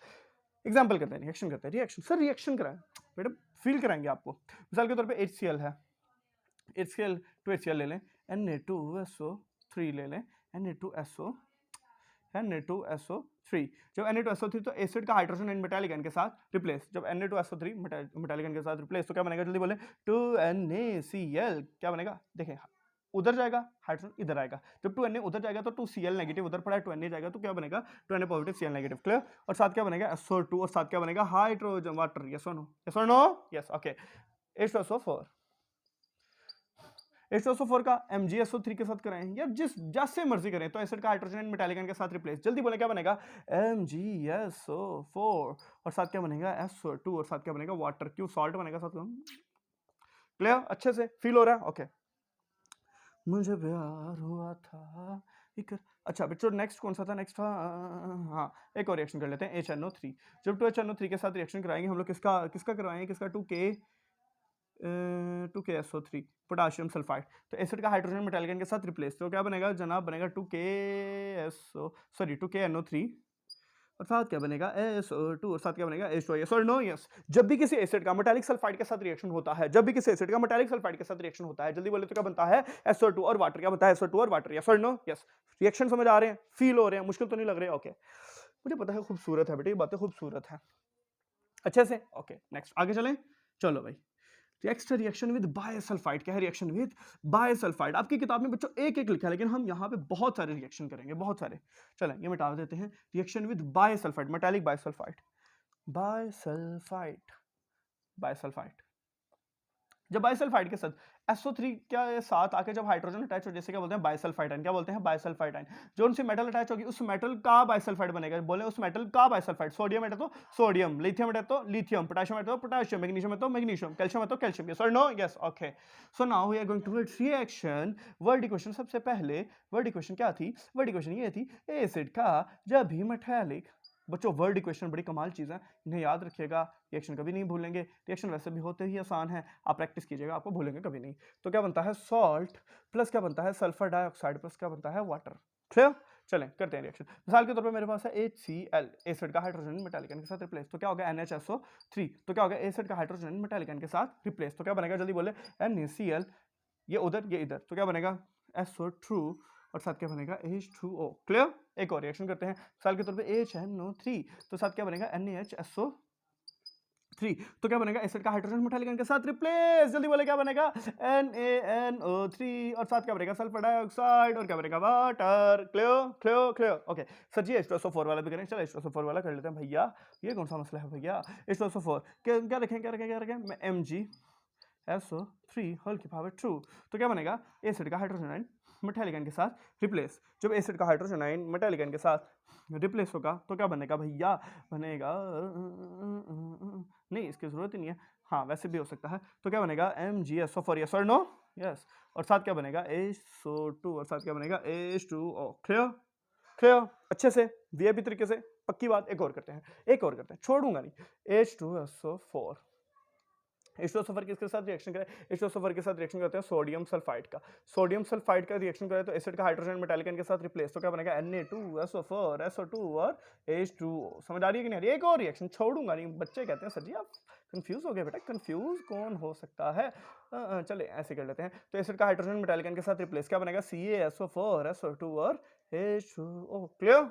एग्जाम्पल करते हैं, रिएक्शन सर, रिएक्शन कराएं बेटा, फील कराएंगे आपको, मिसाल के तौर पे HCl है, HCl टू HCl ले लें, Na2SO3 ले लें, Na2SO3, जब Na2SO3 तो एसिड का हाइड्रोजन एंड मेटालिक आयन के साथ रिप्लेस, जब Na2SO3 मेटालिक आयन के साथ रिप्लेस तो क्या बनेगा, जल्दी बोले, 2NaCl, क्या बनेगा, देखें उधर जाएगा हाइड्रोजन इधर आएगा, जब 2Na उधर जाएगा तो 2Cl नेगेटिव उधर पड़ा है, 2Na जाएगा तो क्या बनेगा, 2Na positive Cl negative, clear, और साथ क्या बनेगा SO2, और साथ क्या बनेगा हाइड्रोजन वाटर, यस और no, yes okay. H2SO4, H2SO4 का MgSO3 के साथ कराएं या जिस जैसे मर्जी करें, तो एसिड का हाइड्रोजन एंड मेटालिक आयन के साथ रिप्लेस, जल्दी बोले क्या बनेगा, MgSO4, और साथ क्या बनेगा SO2, और साथ क्या बनेगा वाटर, क्यों सॉल्ट बनेगा साथ में, क्लियर अच्छे से फील हो रहा है ओके। मुझे प्यार हुआ था एक। अच्छा बच्चों नेक्स्ट कौन सा था, नेक्स्ट था हाँ एक और रिएक्शन कर लेते हैं HNO3। जब 2HNO3 के साथ रिएक्शन कराएंगे हम लोग किसका किसका करवाएंगे, किसका 2KSO3 पोटाशियम सल्फाइड। तो एसिड का हाइड्रोजन मेटालिक आयन के साथ रिप्लेस, तो क्या बनेगा जनाब, बनेगा 2KNO3 और साथ क्या बनेगा SO2 और साथ क्या बनेगा H2O। यस और नो? यस। जब भी किसी एसिड का मेटालिक सल्फाइड के साथ रिएक्शन होता है, जब भी किसी एसिड का मेटालिक सल्फाइड के साथ रिएक्शन होता है, जल्दी बोले तो क्या बनता है SO2 और वाटर। क्या बनता है SO2 और वाटर। यस और नो? यस। रिएक्शन समझ आ रहे हैं, फील हो रहे हैं, मुश्किल तो नहीं लग रहे? ओके मुझे पता है खूबसूरत है बेटे, ये बातें खूबसूरत है अच्छे से। ओके नेक्स्ट आगे चलें, चलो भाई। Next reaction with bisulphide. क्या है रिएक्शन विद बायसल्फाइड? आपकी किताब में बच्चों एक एक लिखा है, लेकिन हम यहाँ पे बहुत सारे रिएक्शन करेंगे, बहुत सारे। चलें ये मिटा देते हैं। Reaction with bisulphide, metallic bisulphide, bisulphide, bisulphide. जब बायसल्फाइड के साथ SO3 के साथ आके जब हाइड्रोजन अटैच हो, जैसे क्या बोलते हैं बायसल्फाइड आयन, क्या बोलते हैं बायसल्फाइड आयन। जो उनसे मेटल अटैच होगी उस मेटल का बायसल्फाइड बनेगा, बोले उस मेटल का बायसल्फाइड। सोडियम है तो सोडियम, लिथियम है तो लिथियम, पोटेशियम है तो पोटेशियम, मैग्नीशियम है तो मैग्नीशियम, कैल्शियम है तो कैल्शियम। यस और no? Yes. Okay so now we are going to reaction. Word equation सबसे पहले वर्ड इक्वेशन क्या थी? वर्ड इक्वेशन ये थी एसिड का जब भी मेटालिक। बच्चों वर्ड इक्वेशन बड़ी कमाल चीज़ है, इन्हें याद रखिएगा, रिएक्शन कभी नहीं भूलेंगे। रिएक्शन वैसे भी होते ही आसान है, आप प्रैक्टिस कीजिएगा, आपको भूलेंगे कभी नहीं। तो क्या बनता है सॉल्ट प्लस क्या बनता है सल्फर डाइऑक्साइड प्लस क्या बनता है वाटर। क्लियर? चलें करते हैं रिएक्शन। मिसाल के तौर पे मेरे पास है HCl, एसिड का हाइड्रोजन मेटालिक आयन के साथ रिप्लेस, तो क्या होगा NHSO3। तो क्या होगा एसिड का हाइड्रोजन मेटालिक आयन के साथ रिप्लेस, तो क्या बनेगा जल्दी बोले NaCl, ये उधर ये इधर, तो क्या बनेगा SO2 और साथ क्या बनेगा H2O। क्लियर? एक और रिएक्शन करते हैं। मिसाल के तौर पे HNO3, तो साथ क्या बनेगा NaHSO3, तो क्या बनेगा एसिड का हाइड्रोजन मेटालिक आयन के साथ रिप्लेस, जल्दी बोले क्या बनेगा NaNO3 और साथ क्या बनेगा सल्फर डाइऑक्साइड और क्या बनेगा water. Clear clear clear? Okay sir ji H2SO4 वाला भी करें, चलो H2SO4 वाला कर लेते हैं भैया, ये कौन सा मसला है भैया। H2SO4 क्या क्या रखें क्या रखें क्या रखें MgSO3 होल की पावर 2, तो क्या बनेगा एसिड का हाइड्रोजन आयन मेटालिक आयन के साथ रिप्लेस। जब एसिड का हाइड्रोजन आयन मेटालिक आयन के साथ रिप्लेस होगा तो क्या बनेगा भैया, बनेगा नहीं इसकी जरूरत ही नहीं है, हाँ वैसे भी हो सकता है, तो क्या बनेगा MgSO4। यस और नो? यस। और साथ क्या बनेगा SO2 और साथ क्या बनेगा H2O। Clear clear? अच्छे से वीआईपी तरीके से, पक्की बात। एक और करते हैं, एक और करते हैं, छोड़ूंगा नहीं। H2SO4, H2SO4 किसके साथ रिएक्शन करें? H2SO4 के साथ रिएक्शन करते हैं सोडियम सल्फाइड का। सोडियम सल्फाइड का रिएक्शन करें तो एसिड का हाइड्रोजन मेटालिक आयन के साथ रिप्लेस, तो क्या बनेगा Na2SO4 SO2 और H2O। समझ आ रही है कि नहीं आ रही है? एक और रिएक्शन, छोड़ूंगा नहीं। बच्चे कहते हैं सर जी आप कंफ्यूज हो गए बेटा, कंफ्यूज कौन हो सकता है। चले ऐसे कर लेते हैं। तो एसिड का हाइड्रोजन मेटालिक आयन के साथ रिप्लेस, क्या बनेगा CaSO4 SO2 और H2O। Clear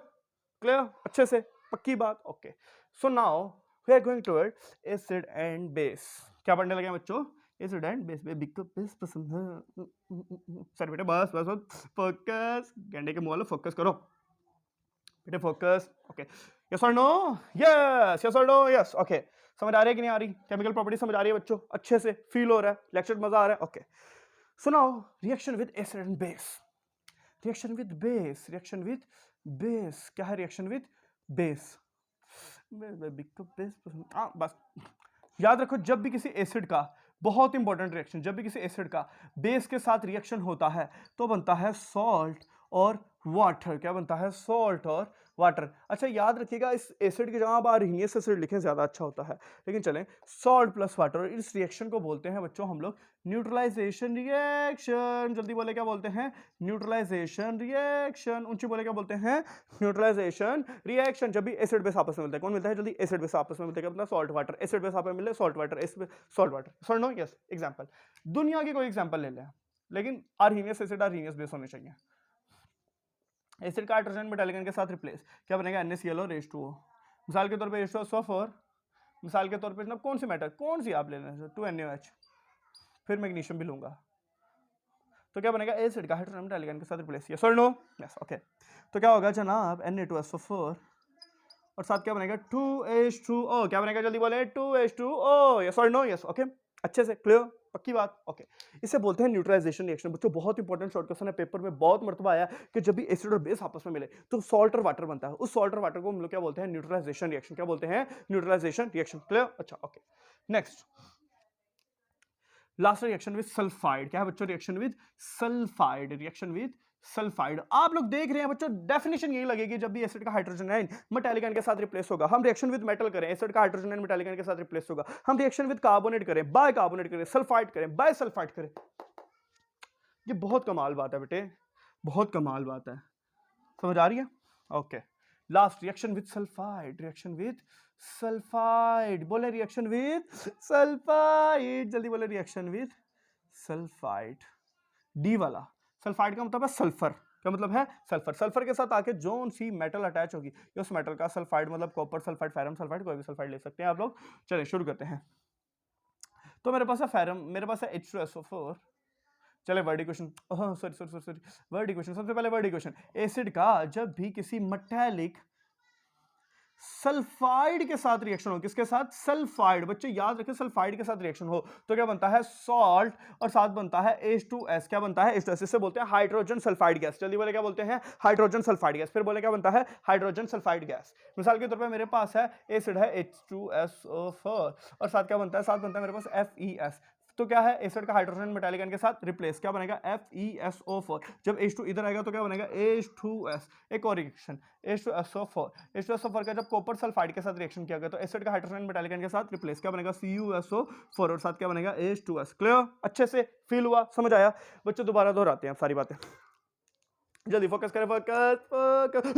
clear? अच्छे से, पक्की बात। Okay so now we are going toward acid and base. क्या पढ़ने लगे हैं बच्चों? Acid and base. बेबी को बेस पसंद है सर बेटे, बस बस बस फोकस, गंडे के मुंह वालों फोकस करो बेटे, फोकस। ओके यस और नो? यस यस और नो? यस। ओके समझ आ रही है कि नहीं आ रही? केमिकल प्रॉपर्टी समझ आ रही है बच्चों? अच्छे से फील हो रहा है, लेक्चर मजा आ रहा है? ओके सुनाओ reaction with acid and base. Reaction with base, reaction with base क्या है? रिएक्शन विद बेस, बस याद रखो, जब भी किसी एसिड का, बहुत इंपॉर्टेंट रिएक्शन, जब भी किसी एसिड का बेस के साथ रिएक्शन होता है तो बनता है सॉल्ट और वाटर। क्या बनता है? सॉल्ट और वाटर। अच्छा याद रखिएगा इस एसिड की जगह आप अरहिनियस एसिड लिखें ज्यादा अच्छा होता है, लेकिन चलें सॉल्ट प्लस वाटर। इस रिएक्शन को बोलते हैं बच्चों हम लोग न्यूट्रलाइजेशन रिएक्शन। जल्दी बोले क्या बोलते हैं? Neutralisation reaction. ऊंची बोले क्या बोलते हैं? Neutralisation reaction. जब भी एसिड बेस आपस में मिलता है, कौन मिलता है जल्दी? एसिड बेस आपस में मिलता है, क्या मतलब सॉल्ट वाटर। एसिड बेस आपस में मिले salt water, salt water. Sir no? Yes. Example, दुनिया की कोई एग्जांपल ले लें, लेकिन अरहिनियस एसिड अरहिनियस बेस होने चाहिए। एसिड का हाइड्रोजन मेटालिक आयन के साथ रिप्लेस, क्या बनेगा NaCl और H2O। मिसाल के तौर पे H2SO4, मिसाल के तौर पे मतलब कौन सी मेटल, कौन सी आप ले लें 2NaOH, फिर मैग्नीशियम भी लूंगा, तो क्या बनेगा एसिड का हाइड्रोजन मेटालिक आयन के साथ रिप्लेस। यस और नो? यस। ओके तो क्या होगा जनाब Na2SO4 और साथ क्या बनेगा 2H2O। क्या बनेगा जल्दी बोले? 2H2O। यस और नो? यस। ओके अच्छे से क्लियर, पक्की बात। ओके इसे बोलते हैं न्यूट्रलाइजेशन रिएक्शन। बच्चों बहुत इंपॉर्टेंट शॉर्ट क्वेश्चन है, पेपर में बहुत मर्तबा आया कि जब भी एसिड और बेस आपस में मिले तो सॉल्ट और वाटर बनता है, उस सॉल्ट और वाटर को हम लोग क्या बोलते हैं? Neutralisation reaction. क्या बोलते हैं? Neutralisation reaction. क्लियर? अच्छा okay next last reaction with sulphide, क्या है बच्चों? Reaction with sulphide, reaction with sulphide. आप लोग देख रहे हैं बच्चों, डेफिनेशन यही लगेगी जब भी एसिड का हाइड्रोजन आयन मेटालिक आयन के साथ रिप्लेस होगा, हम रिएक्शन विद मेटल करें, एसिड का हाइड्रोजन आयन मेटालिक आयन के साथ रिप्लेस होगा, हम रिएक्शन विद कार्बोनेट करें, बाय कार्बोनेट करें, सल्फाइड करें, बाय सल्फाइड करें। ये बहुत कमाल बात है बेटे, बहुत कमाल बात है, समझ आ रही है? Okay, last reaction with sulphide, reaction with sulphide, बोले रिएक्शन विद सल्फाइड, जल्दी बोले रिएक्शन विद सल्फाइड। डी वाला, सल्फाइड का मतलब है सल्फर, क्या मतलब है? सल्फर। सल्फर के साथ आके जोन सी मेटल अटैच होगी उस मेटल का सल्फाइड, मतलब कॉपर सल्फाइड, फेरम सल्फाइड, कोई भी सल्फाइड ले सकते हैं आप लोग। चलिए शुरू करते हैं। तो मेरे पास है फेरम, मेरे पास है H2SO4। चले word equation, sorry word equation. सबसे पहले वर्ड इक्वेशन, एसिड का जब भी किसी मेटालिक सल्फाइड के साथ रिएक्शन हो, किसके साथ? सल्फाइड। बच्चे याद रखें, सल्फाइड के साथ रिएक्शन हो तो क्या बनता है? सॉल्ट, और साथ बनता है H2S। क्या बनता है? H2S। इससे बोलते हैं हाइड्रोजन सल्फाइड गैस। जल्दी बोले, क्या बोलते हैं? Hydrogen sulphide gas. फिर बोले क्या बनता है? Hydrogen sulphide gas. मिसाल के तौर पर मेरे पास है एसिड है H2SO4, और साथ क्या बनता है? साथ बनता है मेरे पास FeS। तो क्या है? एसिड का हाइड्रोजन मेटालिक आयन के साथ रिप्लेस, क्या बनेगा? FeSO4। जब H2 इधर आएगा तो क्या बनेगा? H2S। एक और रिएक्शन, H2SO4। H2SO4 का जब कॉपर सल्फाइड के साथ रिएक्शन किया गया तो एसिड का हाइड्रोजन मेटालिक आयन के साथ रिप्लेस, क्या बनेगा? CuSO4, और साथ क्या बनेगा? H2S। क्लियर? अच्छे से फील हुआ, समझ आया? बच्चों दोबारा दोहराते हैं सारी बातें, जल्दी फोकस करें, फोकस फोकस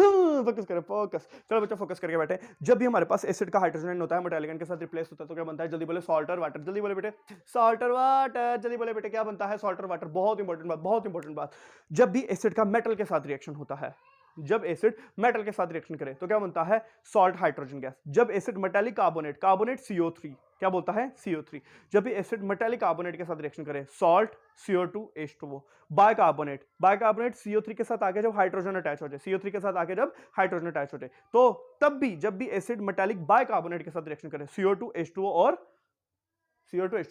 फोकस करें, फोकस। चलो बच्चों फोकस करके बैठे। जब भी हमारे पास एसिड का हाइड्रोजन होता है मेटालिक आयन के साथ रिप्लेस होता है तो क्या बनता है? जल्दी बोले, सॉल्ट और वाटर। जल्दी बोले बेटे, सॉल्ट और वाटर। जल्दी बोले बेटे, क्या बनता है? सॉल्ट और वाटर। बहुत इंपॉर्टेंट बात, बहुत इंपॉर्टेंट बात। जब भी एसिड का मेटल के साथ रिएक्शन होता है, जब एसिड मेटल के साथ रिएक्शन करे तो क्या बनता है? Salt hydrogen gas. जब acid metallic carbonate, carbonate CO3, क्या बोलता है? CO3। जब भी एसिड मेटालिक कार्बोनेट के साथ रिएक्शन करे, salt CO2 H2O। Bicarbonate, bicarbonate CO3 के साथ आगे जब हाइड्रोजन अटैच हो जाए, CO3 के साथ आगे जब हाइड्रोजन अटैच हो जाए, तो तब भी जब भी एसिड मेटालिक बाय कार्बोनेट के साथ रिएक्शन करे, CO2 H2O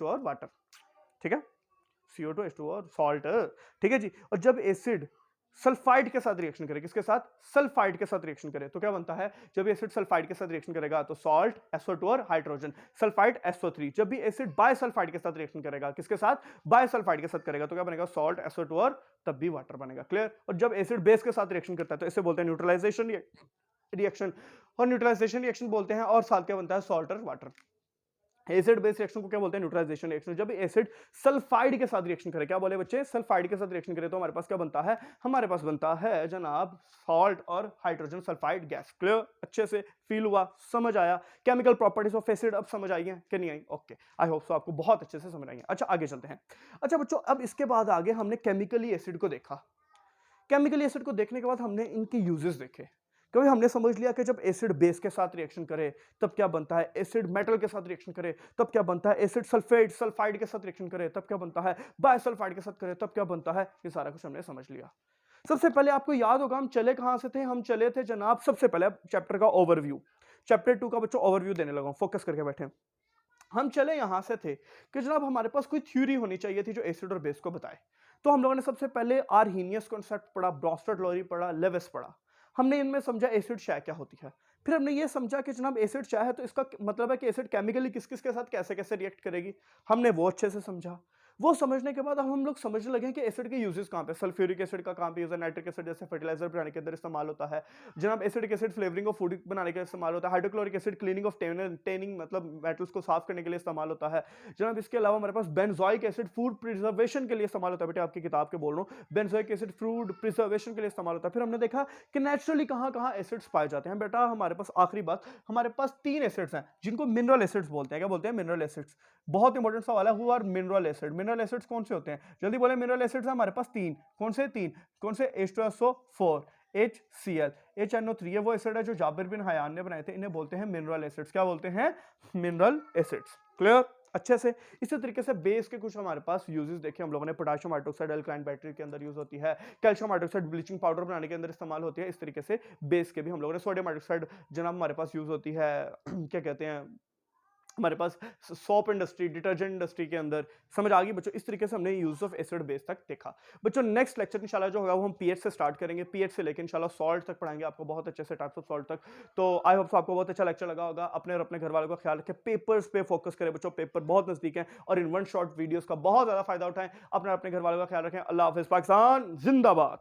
और वाटर। ठीक है, CO2 H2O और सॉल्ट। ठीक है जी। और जब एसिड सल्फाइड के साथ रिएक्शन करे, किसके साथ? सल्फाइड के साथ रिएक्शन करे, तो क्या बनता है? जब एसिड सल्फाइड के साथ रिएक्शन करेगा तो सॉल्ट SO2 और हाइड्रोजन, सल्फाइड SO3। जब भी एसिड बाय सल्फाइड के साथ रिएक्शन करेगा, किसके साथ? बाय सल्फाइड के साथ करेगा, तो क्या बनेगा? सॉल्ट SO2 और तब भी वाटर बनेगा। क्लियर? और जब एसिड बेस के साथ रिएक्शन करता है तो इसे बोलते हैं न्यूट्रलाइजेशन रिएक्शन, और न्यूट्रलाइजेशन रिएक्शन बोलते हैं, और साथ क्या बनता है? सॉल्ट और वाटर। एसिड बेस रिएक्शन को क्या बोलते हैं? Neutralisation reaction. जब एसिड सल्फाइड के साथ रिएक्शन करे, क्या बोले बच्चे? सल्फाइड के साथ रिएक्शन करे तो हमारे पास क्या बनता है? हमारे पास बनता है जनाब सॉल्ट और हाइड्रोजन सल्फाइड गैस। क्लियर? अच्छे से फील हुआ, समझ आया? केमिकल प्रॉपर्टीज ऑफ एसिड अब समझ आई है कि नहीं आई? ओके, आई होप सो आपको बहुत अच्छे से समझ आई है। अच्छा आगे चलते हैं। अच्छा बच्चों, अब इसके बाद आगे हमने केमिकली एसिड को देखा। केमिकली एसिड को देखने के बाद हमने इनके यूजेस देखे, क्योंकि हमने समझ लिया कि जब एसिड बेस के साथ रिएक्शन करे तब क्या बनता है, एसिड मेटल के साथ रिएक्शन करे तब क्या बनता है, एसिड सल्फाइड के साथ रिएक्शन करे तब क्या बनता है, बायसल्फाइड के साथ करे तब क्या बनता है, ये सारा कुछ हमने समझ लिया। सबसे पहले आपको याद होगा हम चले कहां से थे? हम चले थे जनाब सबसे पहले चैप्टर का ओवरव्यू, चैप्टर 2 का बच्चों ओवरव्यू देने लगा, फोकस करके बैठे। हम चले यहां से थे कि जनाब हमारे पास कोई थ्योरी होनी चाहिए थी जो एसिड और बेस को बताए। तो हम लोगों ने सबसे पहले आर्हीनियस कॉन्सेप्ट पढ़ा, ब्रॉस्टेड लॉरी पढ़ा, लेविस पढ़ा। हमने इनमें समझा एसिड चाय क्या होती है। फिर हमने ये समझा कि जनाब एसिड चाय है तो इसका मतलब है कि एसिड केमिकली किस किस के साथ कैसे कैसे रिएक्ट करेगी, हमने वो अच्छे से समझा। वो समझने के बाद अब हम लोग समझने लगे कि एसिड के यूजेस कहाँ पे, सल्फ्यूरिक एसिड का कहाँ पे यूज है, नाइट्रिक एसिड जैसे फर्टिलाइजर बनाने के अंदर इस्तेमाल होता है जनाब, acidic acid flavouring of food बनाने के लिए इस्तेमाल होता है, hydrochloric acid cleaning of tending मतलब मेटल्स को साफ करने के लिए इस्तेमाल होता है जनाब। इसके अलावा हमारे पास बेंजोइक एसिड फूड प्रिजर्वेशन के लिए इस्तेमाल होता है, बेटे आपकी किताब के बोल रहा हूँ, बेंजोइक एसिड फूड प्रिजर्वेशन के लिए इस्तेमाल होता है। फिर हमने देखा कि नेचुरली कहाँ कहाँ एसिड्स पाए जाते हैं। बेटा हमारे पास आखिरी बात, हमारे पास 3 एसिड्स हैं जिनको मिनरल एसिड्स बोलते हैं। क्या बोलते हैं? Mineral acids. बहुत इंपॉर्टेंट सवाल है, who are mineral acid? Mineral acids कौन से होते हैं? जल्दी बोले, मिनरल एसिड्स हमारे पास 3। कौन से 3? कौन से? H2SO4, HCl, HNO3। ये वो एसिड है जो जाबिर बिन हयान ने बनाए थे, इन्हें बोलते हैं मिनरल एसिड्स। क्या बोलते हैं? Mineral acids. क्लियर? अच्छे से। इसी तरीके से बेस के कुछ हमारे पास यूजेस देखे हम लोगों ने, पोटेशियम हाइड्रोक्साइड अल्कलाइन बैटरी के अंदर यूज होती है, कैल्शियम हाइड्रोक्साइड ब्लीचिंग पाउडर बनाने के अंदर इस्तेमाल होती है। इस तरीके से बेस के भी हम लोगों ने, सोडियम हाइड्रोक्साइड जनाब हमारे पास यूज होती है क्या कहते हैं, हमारे पास सोप इंडस्ट्री, डिटर्जेंट इंडस्ट्री के अंदर। समझ आ गई बच्चों? इस तरीके से हमने यूज ऑफ एसिड बेस तक देखा। बच्चों नेक्स्ट लेक्चर इंशाल्लाह जो होगा वो हम पीएच से स्टार्ट करेंगे, पीएच से लेकर इंशाल्लाह सॉल्ट तक पढ़ाएंगे आपको बहुत अच्छे से, टाइप्स ऑफ सॉल्ट तक। तो आई होप आपको बहुत अच्छा लेक्चर लगा होगा। अपने और अपने घर वालों का ख्याल रखें, पेपर्स पे फोकस करें बच्चों, पेपर बहुत नजदीक है और इन वन शॉट वीडियोस का बहुत ज्यादा फायदा उठाएं। अपने और अपने घर वालों का ख्याल रखें। अल्लाह हाफिज। पाकिस्तान जिंदाबाद।